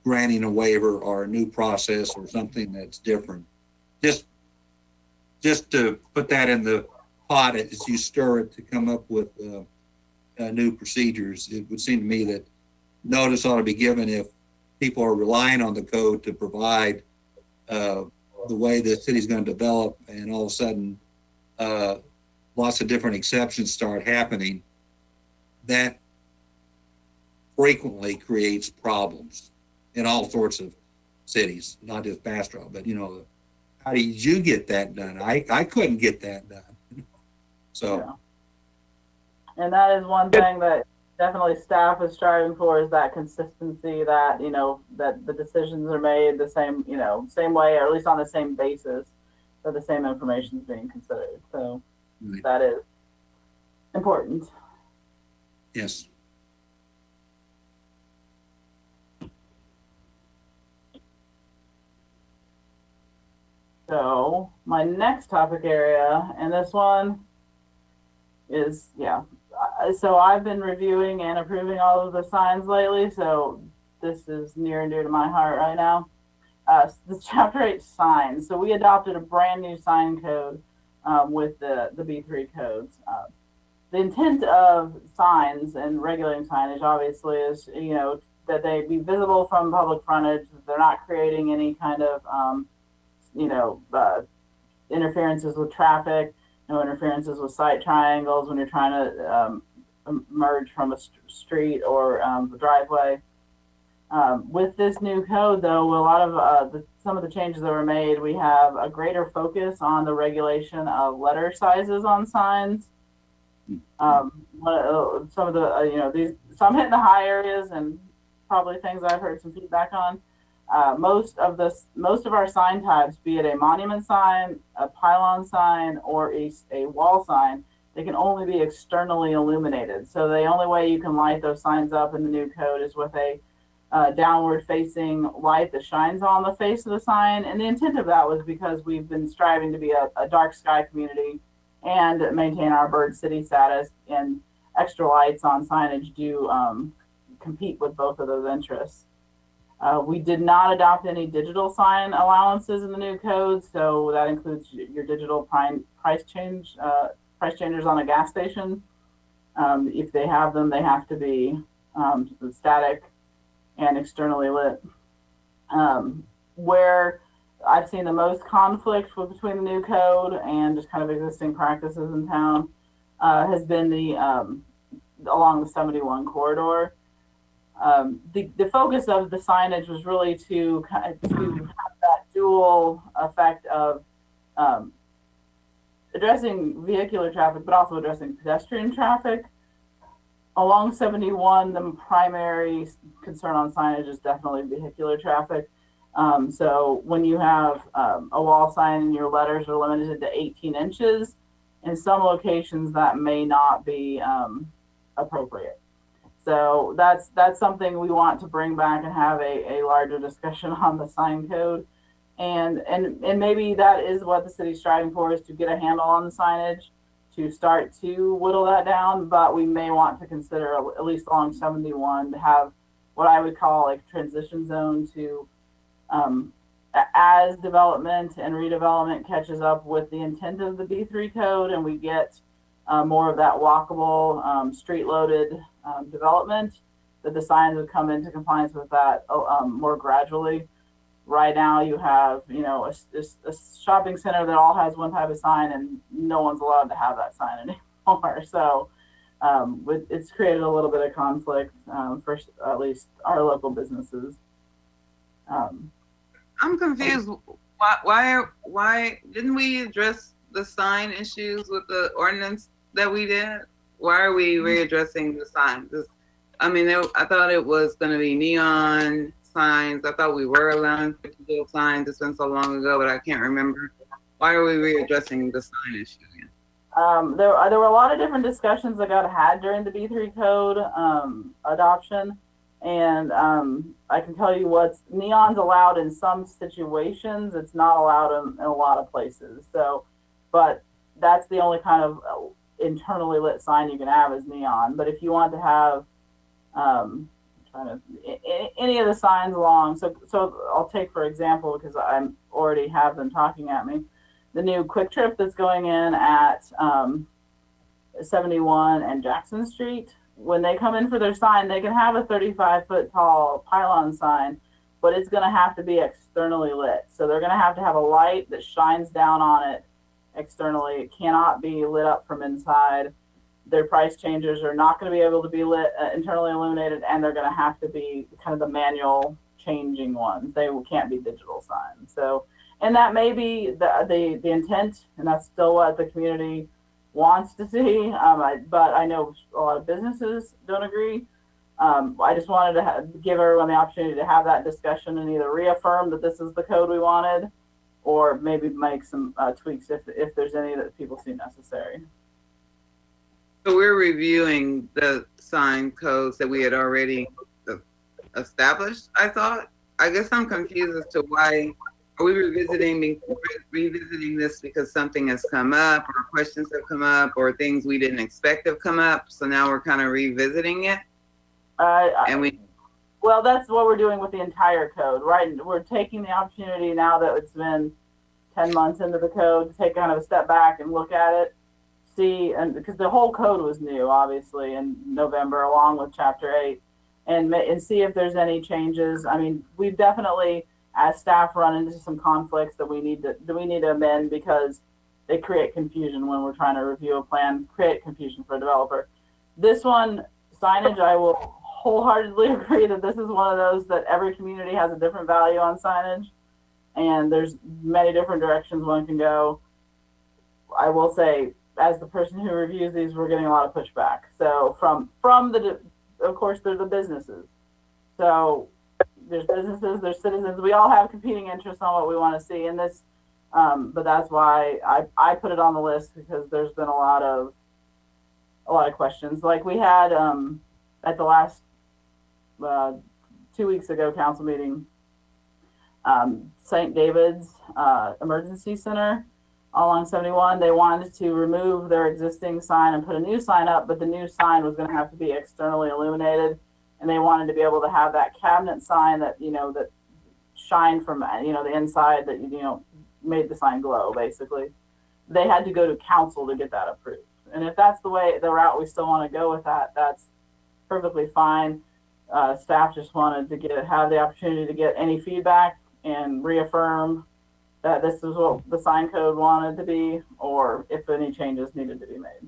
granting a waiver or a new process or something that's different. Just to put that in the pot as you stir it to come up with new procedures. It would seem to me that notice ought to be given if people are relying on the code to provide the way the city's going to develop, and all of a sudden lots of different exceptions start happening. That frequently creates problems in all sorts of cities, not just Bastrop, but how did you get that done? I couldn't get that done. So, yeah. And that is one thing that definitely staff is striving for, is that consistency, that, that the decisions are made the same, same way, or at least on the same basis, that the same information is being considered. So right. That is important. Yes. So my next topic area, and this one is, so I've been reviewing and approving all of the signs lately, so this is near and dear to my heart right now. The Chapter 8 signs. So we adopted a brand new sign code with the B3 codes. The intent of signs and regulating signage obviously is, that they be visible from public frontage, that they're not creating any kind of interferences with traffic, no interferences with sight triangles when you're trying to merge from a street or the driveway. With this new code, though, a lot of some of the changes that were made, we have a greater focus on the regulation of letter sizes on signs. Some of the some hit in the high areas, and probably things I've heard some feedback on. Most of our sign types, be it a monument sign, a pylon sign, or a wall sign, they can only be externally illuminated. So the only way you can light those signs up in the new code is with a downward facing light that shines on the face of the sign. And the intent of that was because we've been striving to be a dark sky community and maintain our bird city status, and extra lights on signage do compete with both of those interests. We did not adopt any digital sign allowances in the new code, so that includes your digital price changers on a gas station. If they have them, they have to be static and externally lit. Where I've seen the most conflict between the new code and just kind of existing practices in town has been along the 71 corridor. The focus of the signage was really to have that dual effect of addressing vehicular traffic, but also addressing pedestrian traffic. Along 71, the primary concern on signage is definitely vehicular traffic. So when you have a wall sign and your letters are limited to 18 inches, in some locations that may not be appropriate. So that's something we want to bring back and have a larger discussion on the sign code. And maybe that is what the city's striving for, is to get a handle on the signage, to start to whittle that down. But we may want to consider, at least along 71, to have what I would call like a transition zone to, as development and redevelopment catches up with the intent of the B3 code, and we get more of that walkable, street-loaded development, that the signs would come into compliance with that more gradually. Right now, you have a shopping center that all has one type of sign, and no one's allowed to have that sign anymore. So it's created a little bit of conflict for at least our local businesses. I'm confused. Why didn't we address the sign issues with the ordinance that we did? Why are we readdressing the signs? I thought it was going to be neon signs. I thought we were allowing digital signs. It's been so long ago, but I can't remember. Why are we readdressing the sign issue again? There were a lot of different discussions that got had during the B3 code adoption, and I can tell you what's neon's allowed in some situations. It's not allowed in a lot of places. So, but that's the only kind of internally lit sign you can have is neon. But if you want to have any of the signs along, so I'll take for example, because I already have them talking at me, the new Quick Trip that's going in at 71 and Jackson Street. When they come in for their sign, they can have a 35-foot tall pylon sign, but it's going to have to be externally lit. So they're going to have a light that shines down on it externally. It cannot be lit up from inside. Their price changers are not going to be able to be lit internally illuminated, and they're going to have to be kind of the manual changing ones. They can't be digital signs. So, and that may be the intent, and that's still what the community wants to see. But I know a lot of businesses don't agree. I just wanted to give everyone the opportunity to have that discussion and either reaffirm that this is the code we wanted, or maybe make some tweaks if there's any that people see necessary. So we're reviewing the sign codes that we had already established, I thought. I guess I'm confused as to why are we revisiting this because something has come up or questions have come up or things we didn't expect have come up. So now we're kind of revisiting it. Well, that's what we're doing with the entire code, right? We're taking the opportunity now that it's been 10 months into the code to take kind of a step back and look at it. See, and because the whole code was new, obviously, in November, along with Chapter 8, and see if there's any changes. I mean, we've definitely, as staff, run into some conflicts that we need to amend because they create confusion when we're trying to review a plan, create confusion for a developer. This one, signage, I will wholeheartedly agree that this is one of those that every community has a different value on signage, and there's many different directions one can go. I will say, as the person who reviews these, we're getting a lot of pushback. So from of course, there's the businesses. So there's businesses, there's citizens. We all have competing interests on what we want to see in this. But that's why I put it on the list, because there's been a lot of questions. Like we had at the last 2 weeks ago council meeting, St. David's Emergency Center along 71, they wanted to remove their existing sign and put a new sign up, but the new sign was going to have to be externally illuminated, and they wanted to be able to have that cabinet sign that that shined from the inside, that made the sign glow. Basically, they had to go to council to get that approved. And if that's the route we still want to go with that, that's perfectly fine. Staff just wanted to have the opportunity to get any feedback and reaffirm that this is what the sign code wanted to be, or if any changes needed to be made.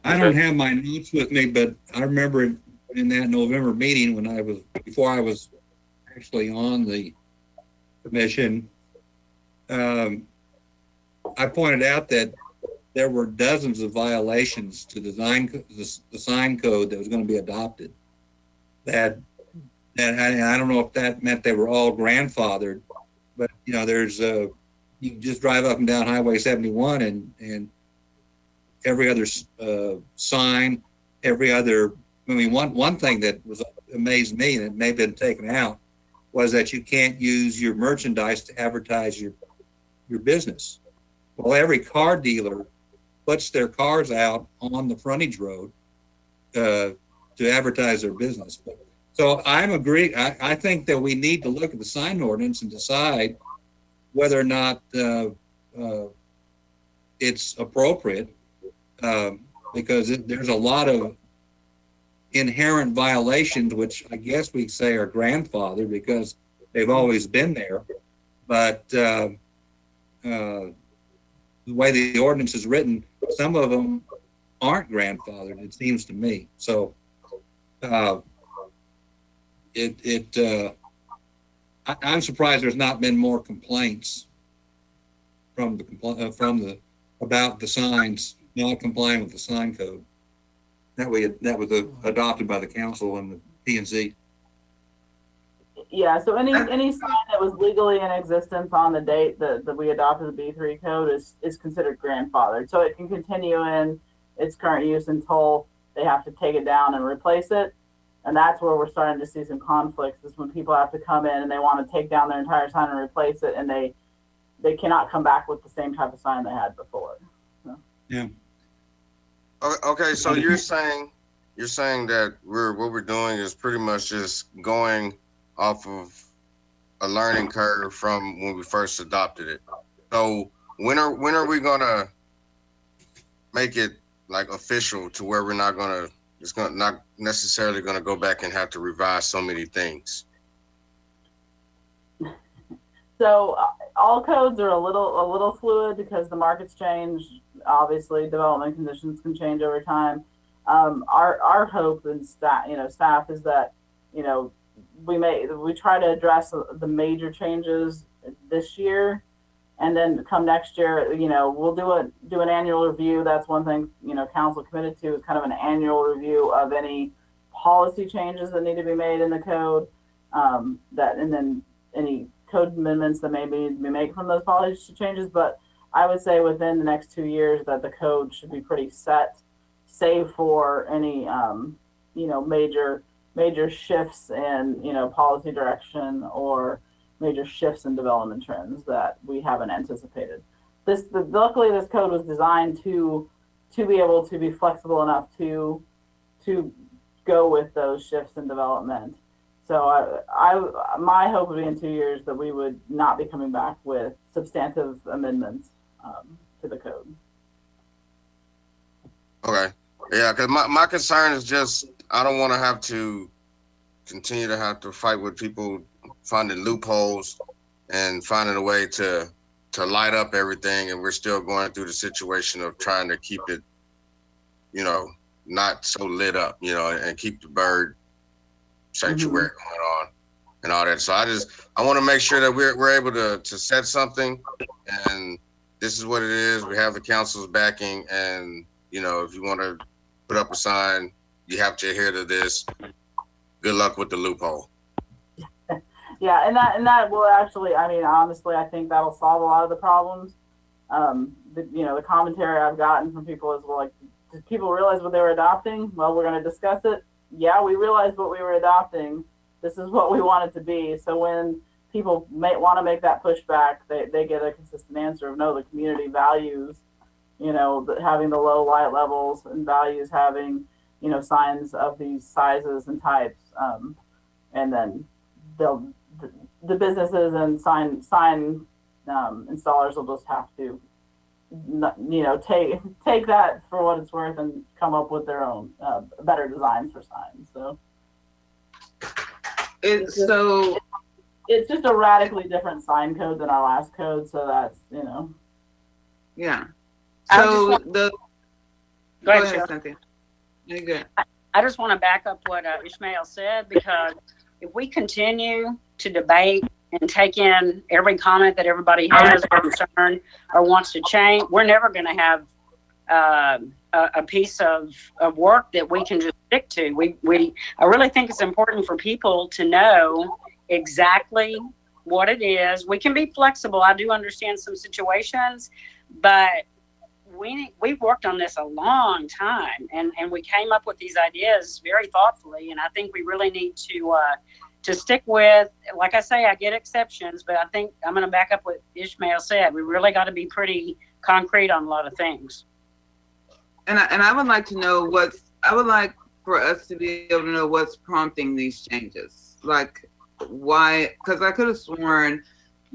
I don't have my notes with me, but I remember in that November meeting before I was actually on the commission, I pointed out that there were dozens of violations to the sign code that was going to be adopted. And I don't know if that meant they were all grandfathered, but there's you just drive up and down Highway 71 and every other sign, one thing that amazed me, and it may have been taken out, was that you can't use your merchandise to advertise your business. Well, every car dealer puts their cars out on the frontage road to advertise their business. So I'm agree. I think that we need to look at the sign ordinance and decide whether or not it's appropriate, because there's a lot of inherent violations, which I guess we say are grandfathered because they've always been there. But the way the ordinance is written, some of them aren't grandfathered, it seems to me. So I'm surprised there's not been more complaints about the signs not complying with the sign code that was adopted by the council and the P&Z. Yeah, so any sign that was legally in existence on the date that we adopted the B3 code is considered grandfathered. So it can continue in its current use until they have to take it down and replace it. And that's where we're starting to see some conflicts, is when people have to come in and they want to take down their entire sign and replace it, and they cannot come back with the same type of sign they had before. So. Yeah. Okay, so you're saying that what we're doing is pretty much just going off of a learning curve from when we first adopted it. So when are we gonna make it like official to where we're not necessarily gonna go back and have to revise so many things? So all codes are a little fluid because the markets change. Obviously, development conditions can change over time. Our hope and staff is that we try to address the major changes this year, and then come next year, we'll do an annual review. That's one thing council committed to, is kind of an annual review of any policy changes that need to be made in the code, and then any code amendments that may be made from those policy changes. But I would say within the next 2 years that the code should be pretty set, save for any major shifts in policy direction or major shifts in development trends that we haven't anticipated. Luckily this code was designed to be able to be flexible enough to go with those shifts in development. So my hope would be in 2 years that we would not be coming back with substantive amendments to the code. Okay. Yeah, because my concern is just I don't want to have to continue to have to fight with people finding loopholes and finding a way to light up everything, and we're still going through the situation of trying to keep it, not so lit up, and keep the bird sanctuary going on and all that. So I want to make sure that we're able to set something, and this is what it is. We have the council's backing, and if you want to put up a sign, you have to adhere to this. Good luck with the loophole. Yeah, and that will actually, honestly, I think that'll solve a lot of the problems. The commentary I've gotten from people is, well, like, did people realize what they were adopting? Well, we're going to discuss it. Yeah, we realized what we were adopting. This is what we want it to be. So when people want to make that pushback, they get a consistent answer of, no, the community values, having the low light levels, and values having, signs of these sizes and types. And then the businesses and sign installers will just have to, take that for what it's worth and come up with their own better designs for signs. So it's just a radically different sign code than our last code. So that's Yeah. I So Go ahead, Cynthia. You're good. I just want to back up what Ishmael said, because if we continue to debate and take in every comment that everybody has a concern or wants to change, we're never going to have a piece of work that we can just stick to. I really think it's important for people to know exactly what it is. We can be flexible. I do understand some situations, but we've worked on this a long time, and we came up with these ideas very thoughtfully, and I think we really need to stick with, like I say, I get exceptions, but I think I'm going to back up what Ishmael said. We really got to be pretty concrete on a lot of things. And I would like to know I would like for us to be able to know what's prompting these changes. Like why, because I could have sworn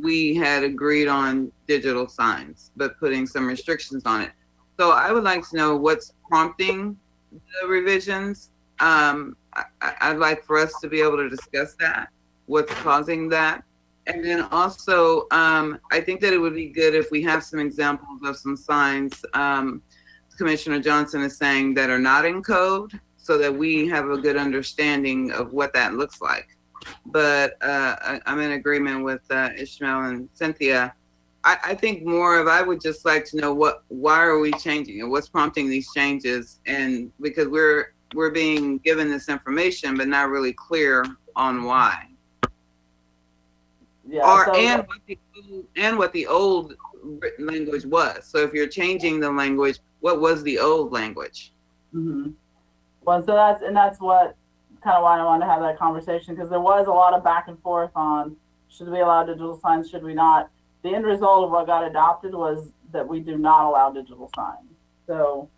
we had agreed on digital signs, but putting some restrictions on it. So I would like to know what's prompting the revisions. I'd like for us to be able to discuss that, what's causing that. And then also, I think that it would be good if we have some examples of some signs Commissioner Johnson is saying that are not in code, so that we have a good understanding of what that looks like. But I'm in agreement with Ishmael and Cynthia. I think I would just like to know why are we changing it? What's prompting these changes? And because we're being given this information, but not really clear on why. Yeah. Or So, and what the old written language was. So if you're changing the language, what was the old language? mhm. Well, so that's what kind of why I wanted to have that conversation, because there was a lot of back and forth on should we allow digital signs, should we not. The end result of what got adopted was that we do not allow digital signs. So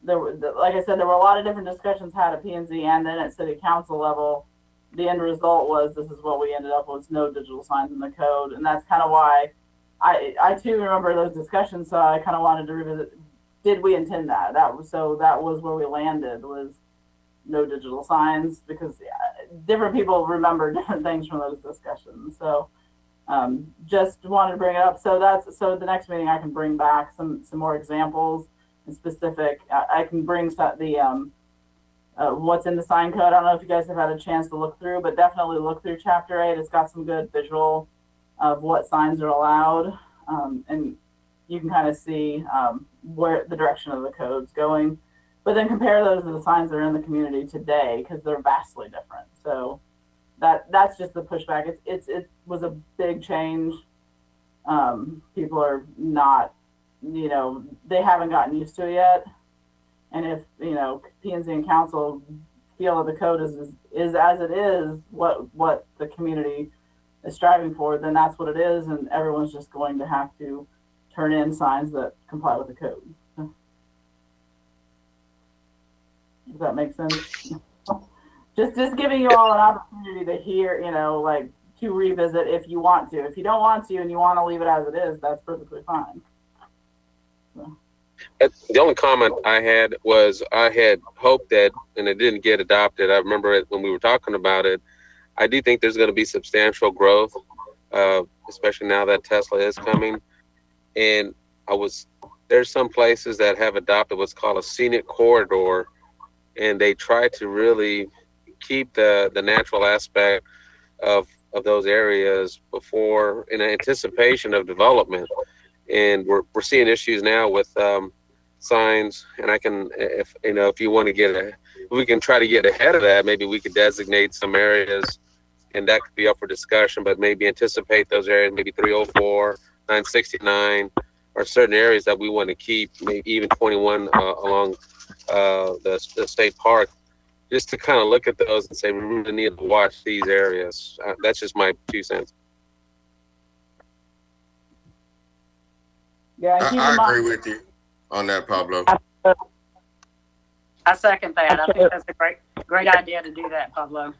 there were, like I said, there were a lot of different discussions had at P&Z and then at city council level. The end result was this is what we ended up with: no digital signs in the code, and that's kind of why I too remember those discussions. So I kind of wanted to revisit: did we intend that? That was where we landed, was no digital signs, because different people remember different things from those discussions. So just wanted to bring it up. So the next meeting I can bring back some more examples and specific. I can bring the what's in the sign code. I don't know if you guys have had a chance to look through, but definitely look through Chapter 8. It's got some good visual of what signs are allowed, and you can kind of see where the direction of the code's going. But then compare those to the signs that are in the community today, because they're vastly different. So that's just the pushback. It was a big change. People are not, they haven't gotten used to it yet. And if P&Z and council feel that the code is as it is, what the community is striving for, then that's what it is, and everyone's just going to have to turn in signs that comply with the code. So, does that make sense? just giving you all an opportunity to hear, to revisit if you want to. If you don't want to and you want to leave it as it is, that's perfectly fine. So. The only comment I had was I had hoped that, and it didn't get adopted. I remember it when we were talking about it. I do think there's going to be substantial growth, especially now that Tesla is coming. And there's some places that have adopted what's called a scenic corridor, and they try to really keep the natural aspect of those areas before, in anticipation of development. And we're seeing issues now with signs. And I can, if you want to we can try to get ahead of that. Maybe we could designate some areas, and that could be up for discussion. But maybe anticipate those areas, maybe 304, 969, or certain areas that we want to keep. Maybe even 21 along the state park, just to kind of look at those and say we really need to watch these areas. That's just my 2 cents. Yeah, I agree with you on that, Pablo. I second that. I think that's a great idea to do that, Pablo.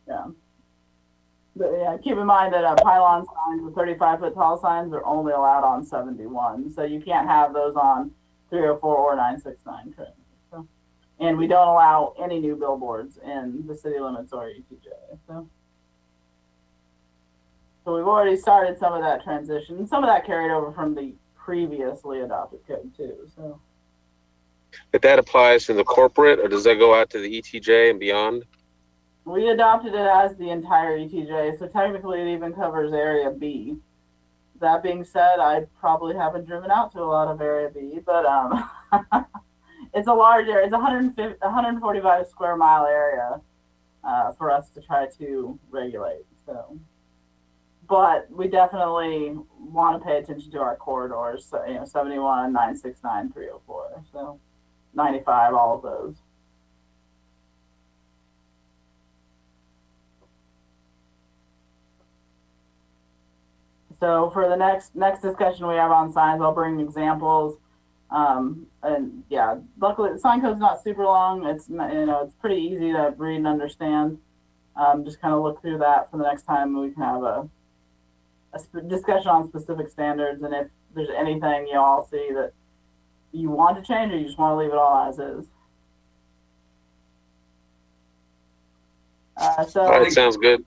Yeah. But yeah, keep in mind that pylon signs with 35-foot tall signs are only allowed on 71. So you can't have those on 304 or 969 currently. So, and we don't allow any new billboards in the city limits or ETJ. So we've already started some of that transition. Some of that carried over from the previously adopted code too. So, But that applies to the corporate, or does that go out to the ETJ and beyond? we adopted it as the entire ETJ, so technically it even covers Area B. That being said, I probably haven't driven out to a lot of Area B, but it's a large area. It's 145 square mile area for us to try to regulate. So, but we definitely want to pay attention to our corridors. So, 71, 969, 304. So 95, all of those. So for the next discussion we have on signs, I'll bring examples. And yeah, luckily the sign code's not super long. It's it's pretty easy to read and understand. Just kind of look through that for the next time we can have a discussion on specific standards, and if there's anything you all see that you want to change, or you just want to leave it all as is. All right, sounds good.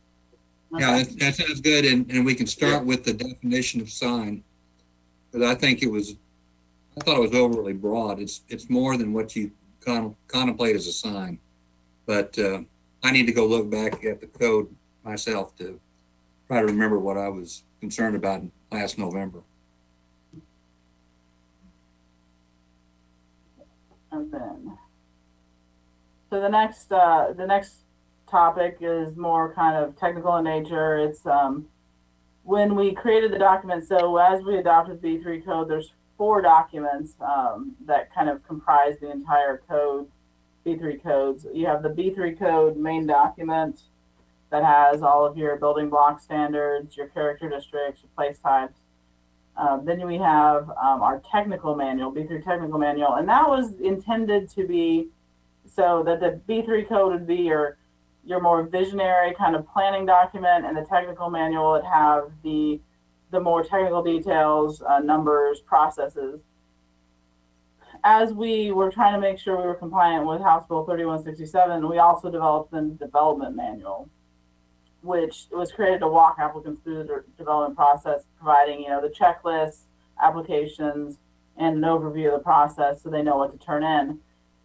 Yeah, that sounds good, and we can start with the definition of sign, because I thought it was overly broad. It's more than what you contemplate as a sign, but I need to go look back at the code myself to try to remember what I was concerned about last November. And then, so the next topic is more kind of technical in nature. It's when we created the document, so as we adopted B3 code, there's 4 documents that kind of comprise the entire code, B3 codes. You have the B3 code main document that has all of your building block standards, your character districts, your place types. Then we have our technical manual, B3 technical manual, and that was intended to be so that the B3 code would be your more visionary kind of planning document, and the technical manual would have the more technical details, numbers, processes. As we were trying to make sure we were compliant with House Bill 3167, we also developed the development manual, which was created to walk applicants through the development process, providing the checklists, applications, and an overview of the process so they know what to turn in.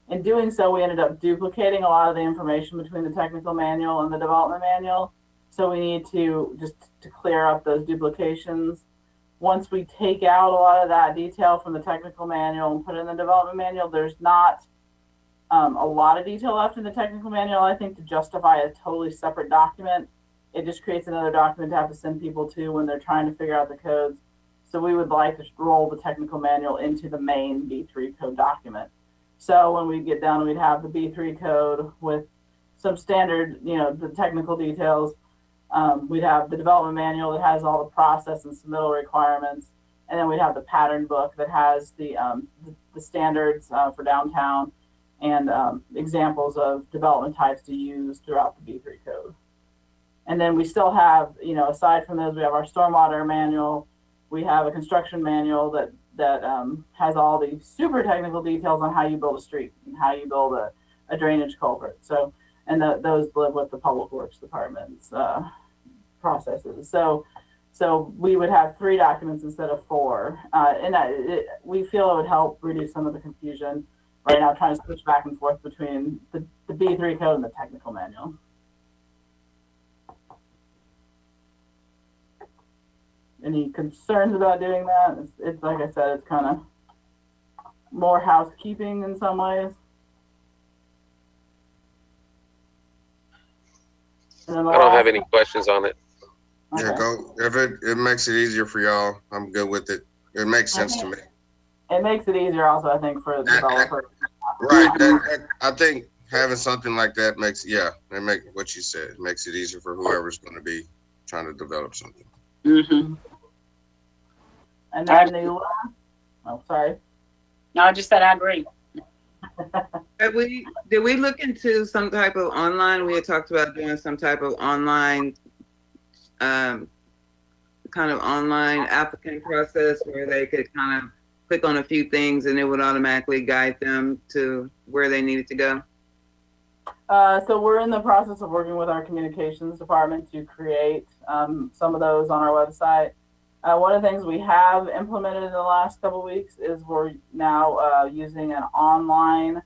In doing so, we ended up duplicating a lot of the information between the technical manual and the development manual. So we need to just to clear up those duplications. Once we take out a lot of that detail from the technical manual and put it in the development manual, there's not a lot of detail left in the technical manual, I think, to justify a totally separate document. It just creates another document to have to send people to when they're trying to figure out the codes. So we would like to roll the technical manual into the main B3 code document. So when we get down, we'd have the B3 code with some standard, the technical details. We'd have the development manual that has all the process and submittal requirements. And then we'd have the pattern book that has the standards for downtown and examples of development types to use throughout the B3 code. And then we still have, aside from those, we have our stormwater manual. We have a construction manual that has all the super technical details on how you build a street and how you build a drainage culvert. So, and those live with the public works department's processes. So we would have 3 documents instead of 4, and we feel it would help reduce some of the confusion right now, trying to switch back and forth between the B3 code and the technical manual. Any concerns about doing that? It's like I said, it's kind of more housekeeping in some ways. I don't have any questions on it. Okay. Yeah, go. If it makes it easier for y'all, I'm good with it. It makes sense to me. It makes it easier also, I think, for the developer. Right. I think having something like that makes, it makes what you said. It makes it easier for whoever's going to be trying to develop something. Mm-hmm. And then sorry. No, I just said I agree. Did we look into some type of online? We had talked about doing some type of online, kind of online applicant process where they could kind of click on a few things and it would automatically guide them to where they needed to go. So we're in the process of working with our communications department to create some of those on our website. One of the things we have implemented in the last couple of weeks is we're now using an online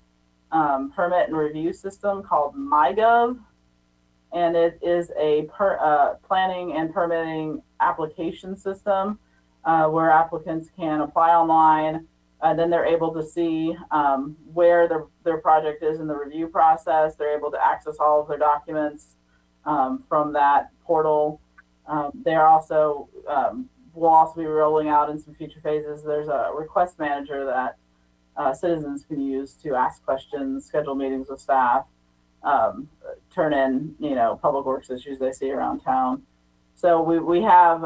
permit and review system called MyGov, and it is a planning and permitting application system where applicants can apply online. Then they're able to see where their project is in the review process. They're able to access all of their documents from that portal. They're also we'll also be rolling out in some future phases. There's a request manager that citizens can use to ask questions, schedule meetings with staff, turn in, public works issues they see around town. So we have,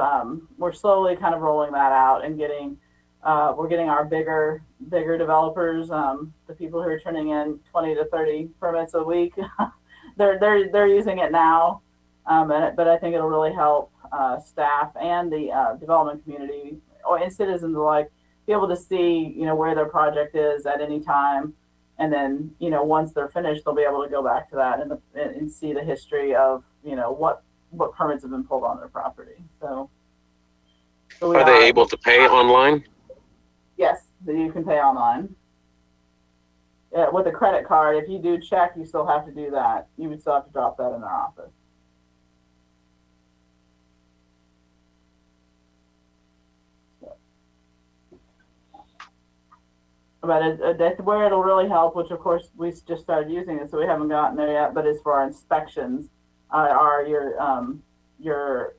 we're slowly kind of rolling that out and we're getting our bigger developers, the people who are turning in 20 to 30 permits a week. they're using it now. But I think it'll really help staff and the development community and citizens alike be able to see, where their project is at any time. And then, once they're finished, they'll be able to go back to that and see the history of, what permits have been pulled on their property. So are they able to pay online? Yes, you can pay online. With a credit card, if you do check, you still have to do that. You would still have to drop that in our office. But that's where it'll really help, which of course we just started using it, so we haven't gotten there yet, but as for our inspections, are your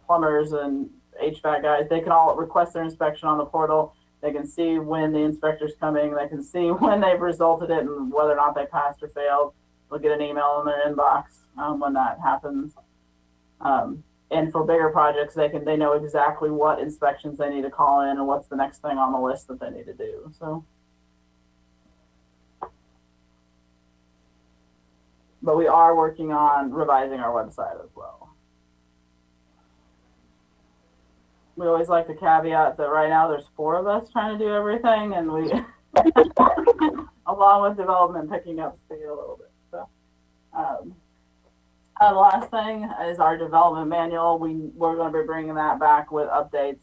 plumbers and HVAC guys, they can all request their inspection on the portal. They can see when the inspector's coming. They can see when they've resulted it and whether or not they passed or failed. They'll get an email in their inbox when that happens. And for bigger projects, they know exactly what inspections they need to call in and what's the next thing on the list that they need to do. So, but we are working on revising our website as well. We always like to caveat that right now there's 4 of us trying to do everything, and we, along with development, picking up speed a little bit. So, the last thing is our development manual. We're going to be bringing that back with updates.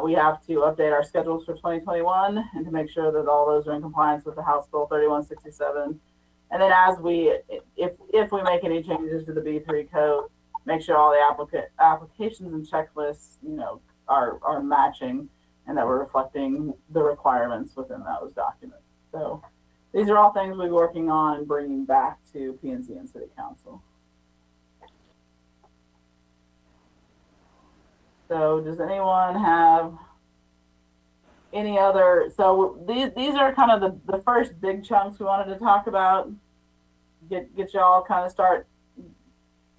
We have to update our schedules for 2021 and to make sure that all those are in compliance with the House Bill 3167. And then if we make any changes to the B3 code, make sure all the applications and checklists, are matching and that we're reflecting the requirements within those documents. So these are all things we're working on and bringing back to P&Z and City Council. So does anyone have any other, so these are kind of the first big chunks we wanted to talk about, get y'all kind of start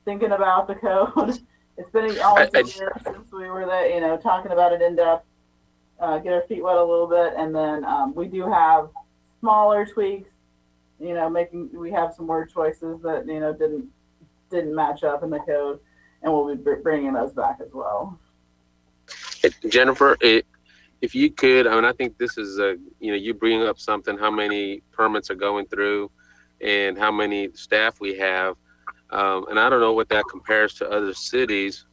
thinking about the code. It's been almost a year since we were there, talking about it in depth, get our feet wet a little bit. And then we do have smaller tweaks, we have some word choices that, didn't match up in the code, and we'll be bringing those back as well. Jennifer, if you could, I think this is you bring up something, how many permits are going through and how many staff we have. And I don't know what that compares to other cities,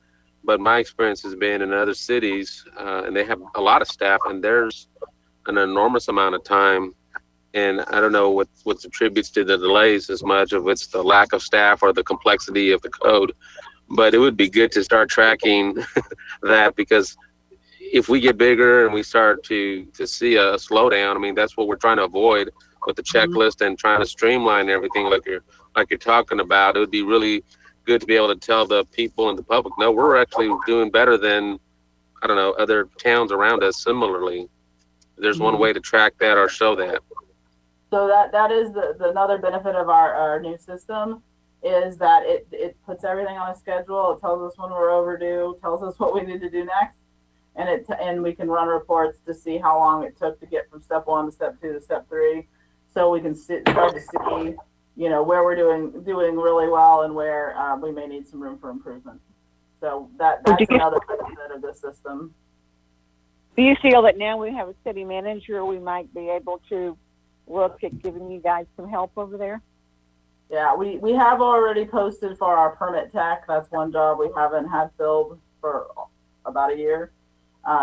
but my experience has been in other cities, and they have a lot of staff, and there's an enormous amount of time. And I don't know what attributes to the delays as much of it's the lack of staff or the complexity of the code. But it would be good to start tracking that, because if we get bigger and we start to see a slowdown, that's what we're trying to avoid with the checklist and trying to streamline everything like you're talking about. It would be really good to be able to tell the people and the public, no, we're actually doing better than, other towns around us similarly. There's one way to track that or show that. So that is another benefit of our new system, is that it puts everything on a schedule. It tells us when we're overdue, tells us what we need to do next, and we can run reports to see how long it took to get from step 1 to step 2 to step 3, so we can start to see where we're doing really well and where we may need some room for improvement. So that's another benefit of the system. Do you feel that now we have a city manager, we might be able to look at giving you guys some help over there? Yeah, we have already posted for our permit tech. That's one job we haven't had filled for about a year.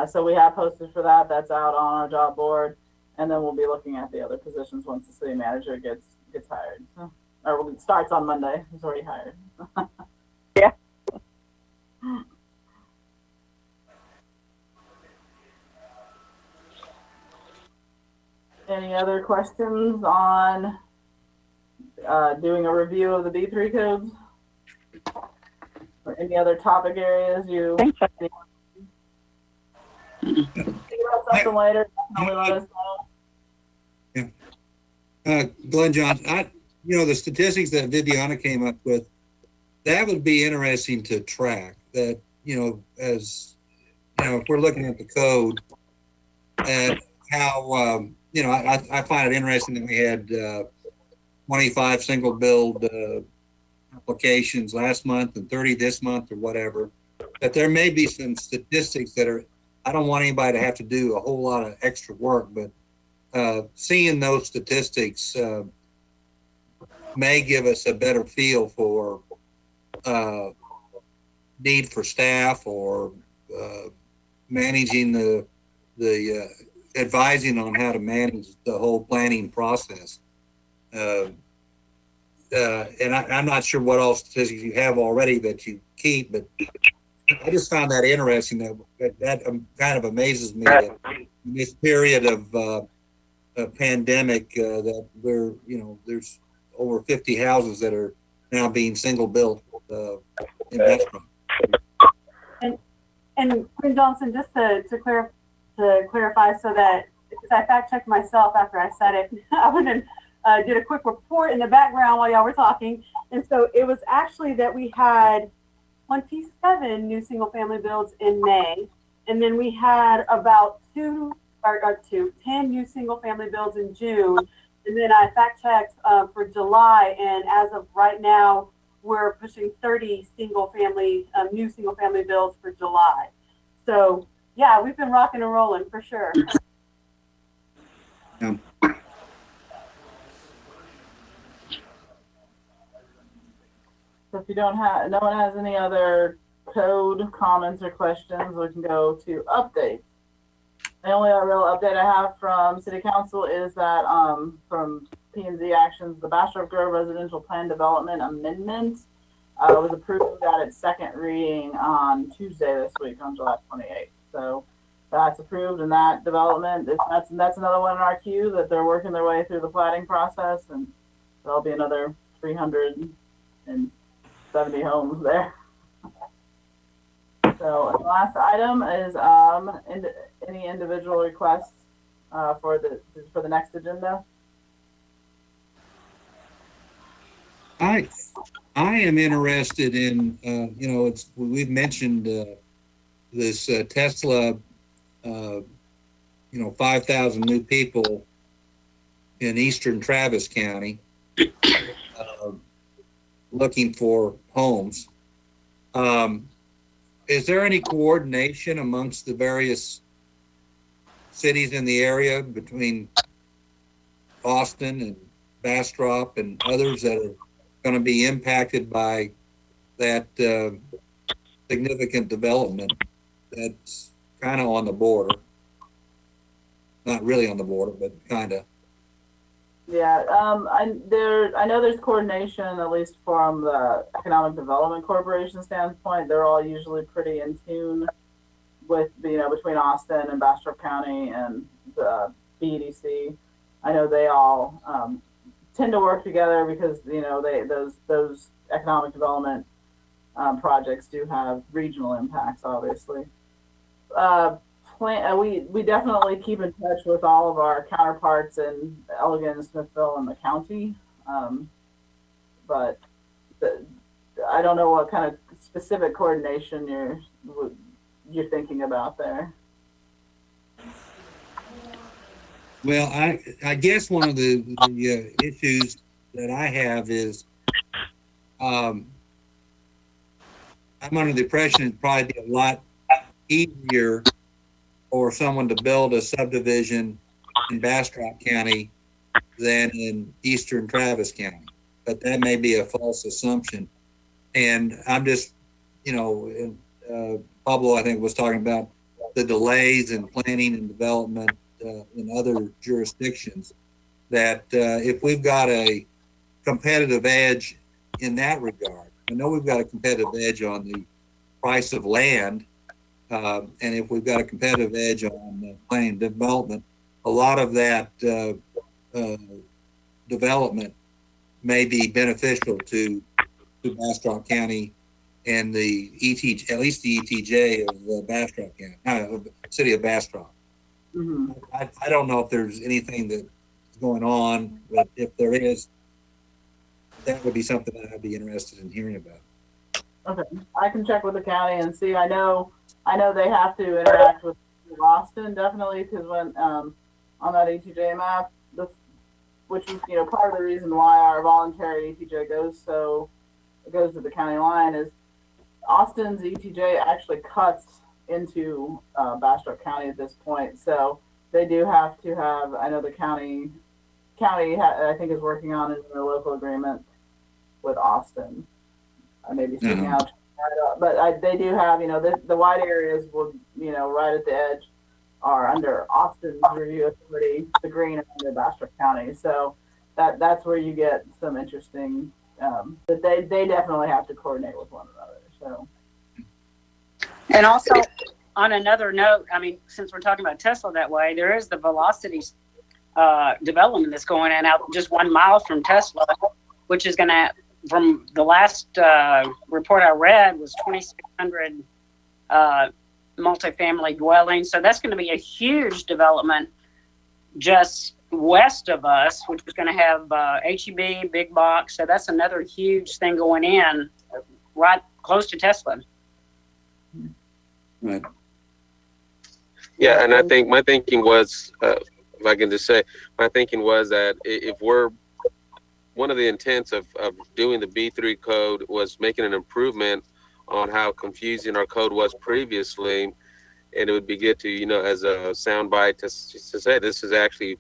So we have posted for that. That's out on our job board. And then we'll be looking at the other positions once the city manager gets hired. Or starts on Monday. He's already hired. Yeah. Any other questions on doing a review of the B3 codes? Or any other topic areas you think about something later? Definitely let us know. Yeah. Glenn John, the statistics that Viviana came up with, that would be interesting to track. That, as if we're looking at the code and how, I find it interesting that we had 25 single build applications last month and 30 this month or whatever. That there may be some statistics that are, I don't want anybody to have to do a whole lot of extra work, but seeing those statistics may give us a better feel for need for staff or managing the advising on how to manage the whole planning process. And I'm not sure what all statistics you have already that you keep, but I just found that interesting. That kind of amazes me that in this period of a pandemic that we're, there's over 50 houses that are now being single built in Bastrop. And Queen Johnson, just to clarify, so that because I fact checked myself after I said it, I went and did a quick report in the background while y'all were talking, and so it was actually that we had 27 new single family builds in May, and then we had about 10 new single family builds in June, and then I fact checked for July, and as of right now, we're pushing 30 new single family builds for July. So yeah, we've been rocking and rolling for sure. Yeah. So if you don't have, no one has any other code comments or questions, we can go to updates. The only real update I have from City Council is that from P&Z Actions, the Bastrop Grove Residential Plan Development Amendment was approved at its second reading on Tuesday this week, on July 28th. So that's approved, and that development, that's another one in our queue that they're working their way through the planning process, and there'll be another 370 homes there. So the last item is any individual requests for the next agenda. I am interested in we've mentioned this Tesla 5,000 new people in eastern Travis County looking for homes. Is there any coordination amongst the various cities in the area between Austin and Bastrop and others that are going to be impacted by that significant development that's kind of on the border? Not really on the border, but kind of. Yeah, I know there's coordination, at least from the Economic Development Corporation standpoint. They're all usually pretty in tune with, between Austin and Bastrop County and the BEDC. I know they all tend to work together because, those economic development projects do have regional impacts, obviously. We definitely keep in touch with all of our counterparts in Elgin, Smithville, and the county, but I don't know what kind of specific coordination you're thinking about there. Well, I guess one of the issues that I have is I'm under the impression it'd probably be a lot easier for someone to build a subdivision in Bastrop County than in eastern Travis County. But that may be a false assumption. And I'm just, Pablo, I think, was talking about the delays in planning and development in other jurisdictions, that if we've got a competitive edge in that regard, I know we've got a competitive edge on the price of land, and if we've got a competitive edge on planning and development, a lot of that development may be beneficial to Bastrop County and the ETJ, at least the ETJ of Bastrop County, of the city of Bastrop. Mm-hmm. I don't know if there's anything that's going on, but if there is, that would be something that I'd be interested in hearing about. Okay, I can check with the county and see. I know they have to interact with Austin, definitely, because when on that ETJ map, which is part of the reason why our voluntary ETJ goes to the county line, is Austin's ETJ actually cuts into Bastrop County at this point, so they do have to have. I know the county I think is working on a local agreement with Austin. I may be speaking out, but they do have, the wide areas will, right at the edge are under Austin's review authority, the green under Bastrop County. So that's where you get some interesting, that they definitely have to coordinate with one another. So. And also, on another note, I mean, since we're talking about Tesla that way, there is the Velocity development that's going in out just 1 mile from Tesla, which is going to, from the last report I read, was 2,600 multifamily dwellings. So that's going to be a huge development just west of us, which is going to have HEB, big box. So that's another huge thing going in right close to Tesla. Right. Yeah, and I think my thinking was, if I can just say, my thinking was that if we're, one of the intents of doing the B3 code was making an improvement on how confusing our code was previously. And it would be good to, as a soundbite to say this is actually,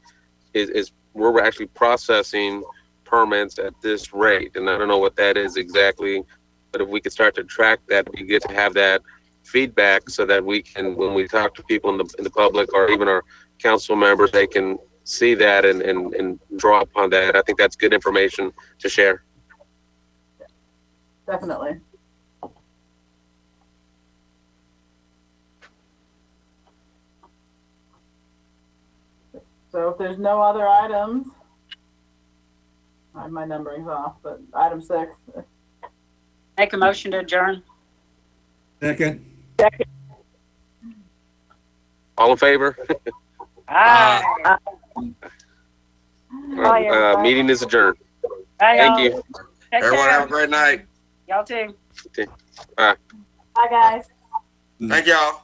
is we're actually processing permits at this rate. And I don't know what that is exactly, but if we could start to track that, it'd be good to have that feedback so that we can, when we talk to people in the public or even our council members, they can see that and draw upon that. I think that's good information to share. Definitely. So if there's no other items, my numbering's off, but item 6. Make a motion to adjourn. Second. All in favor? Aye. Meeting is adjourned. Bye, Thank y'all. you. Take Everyone care. have a great night. Y'all too. Bye, guys. Thank y'all.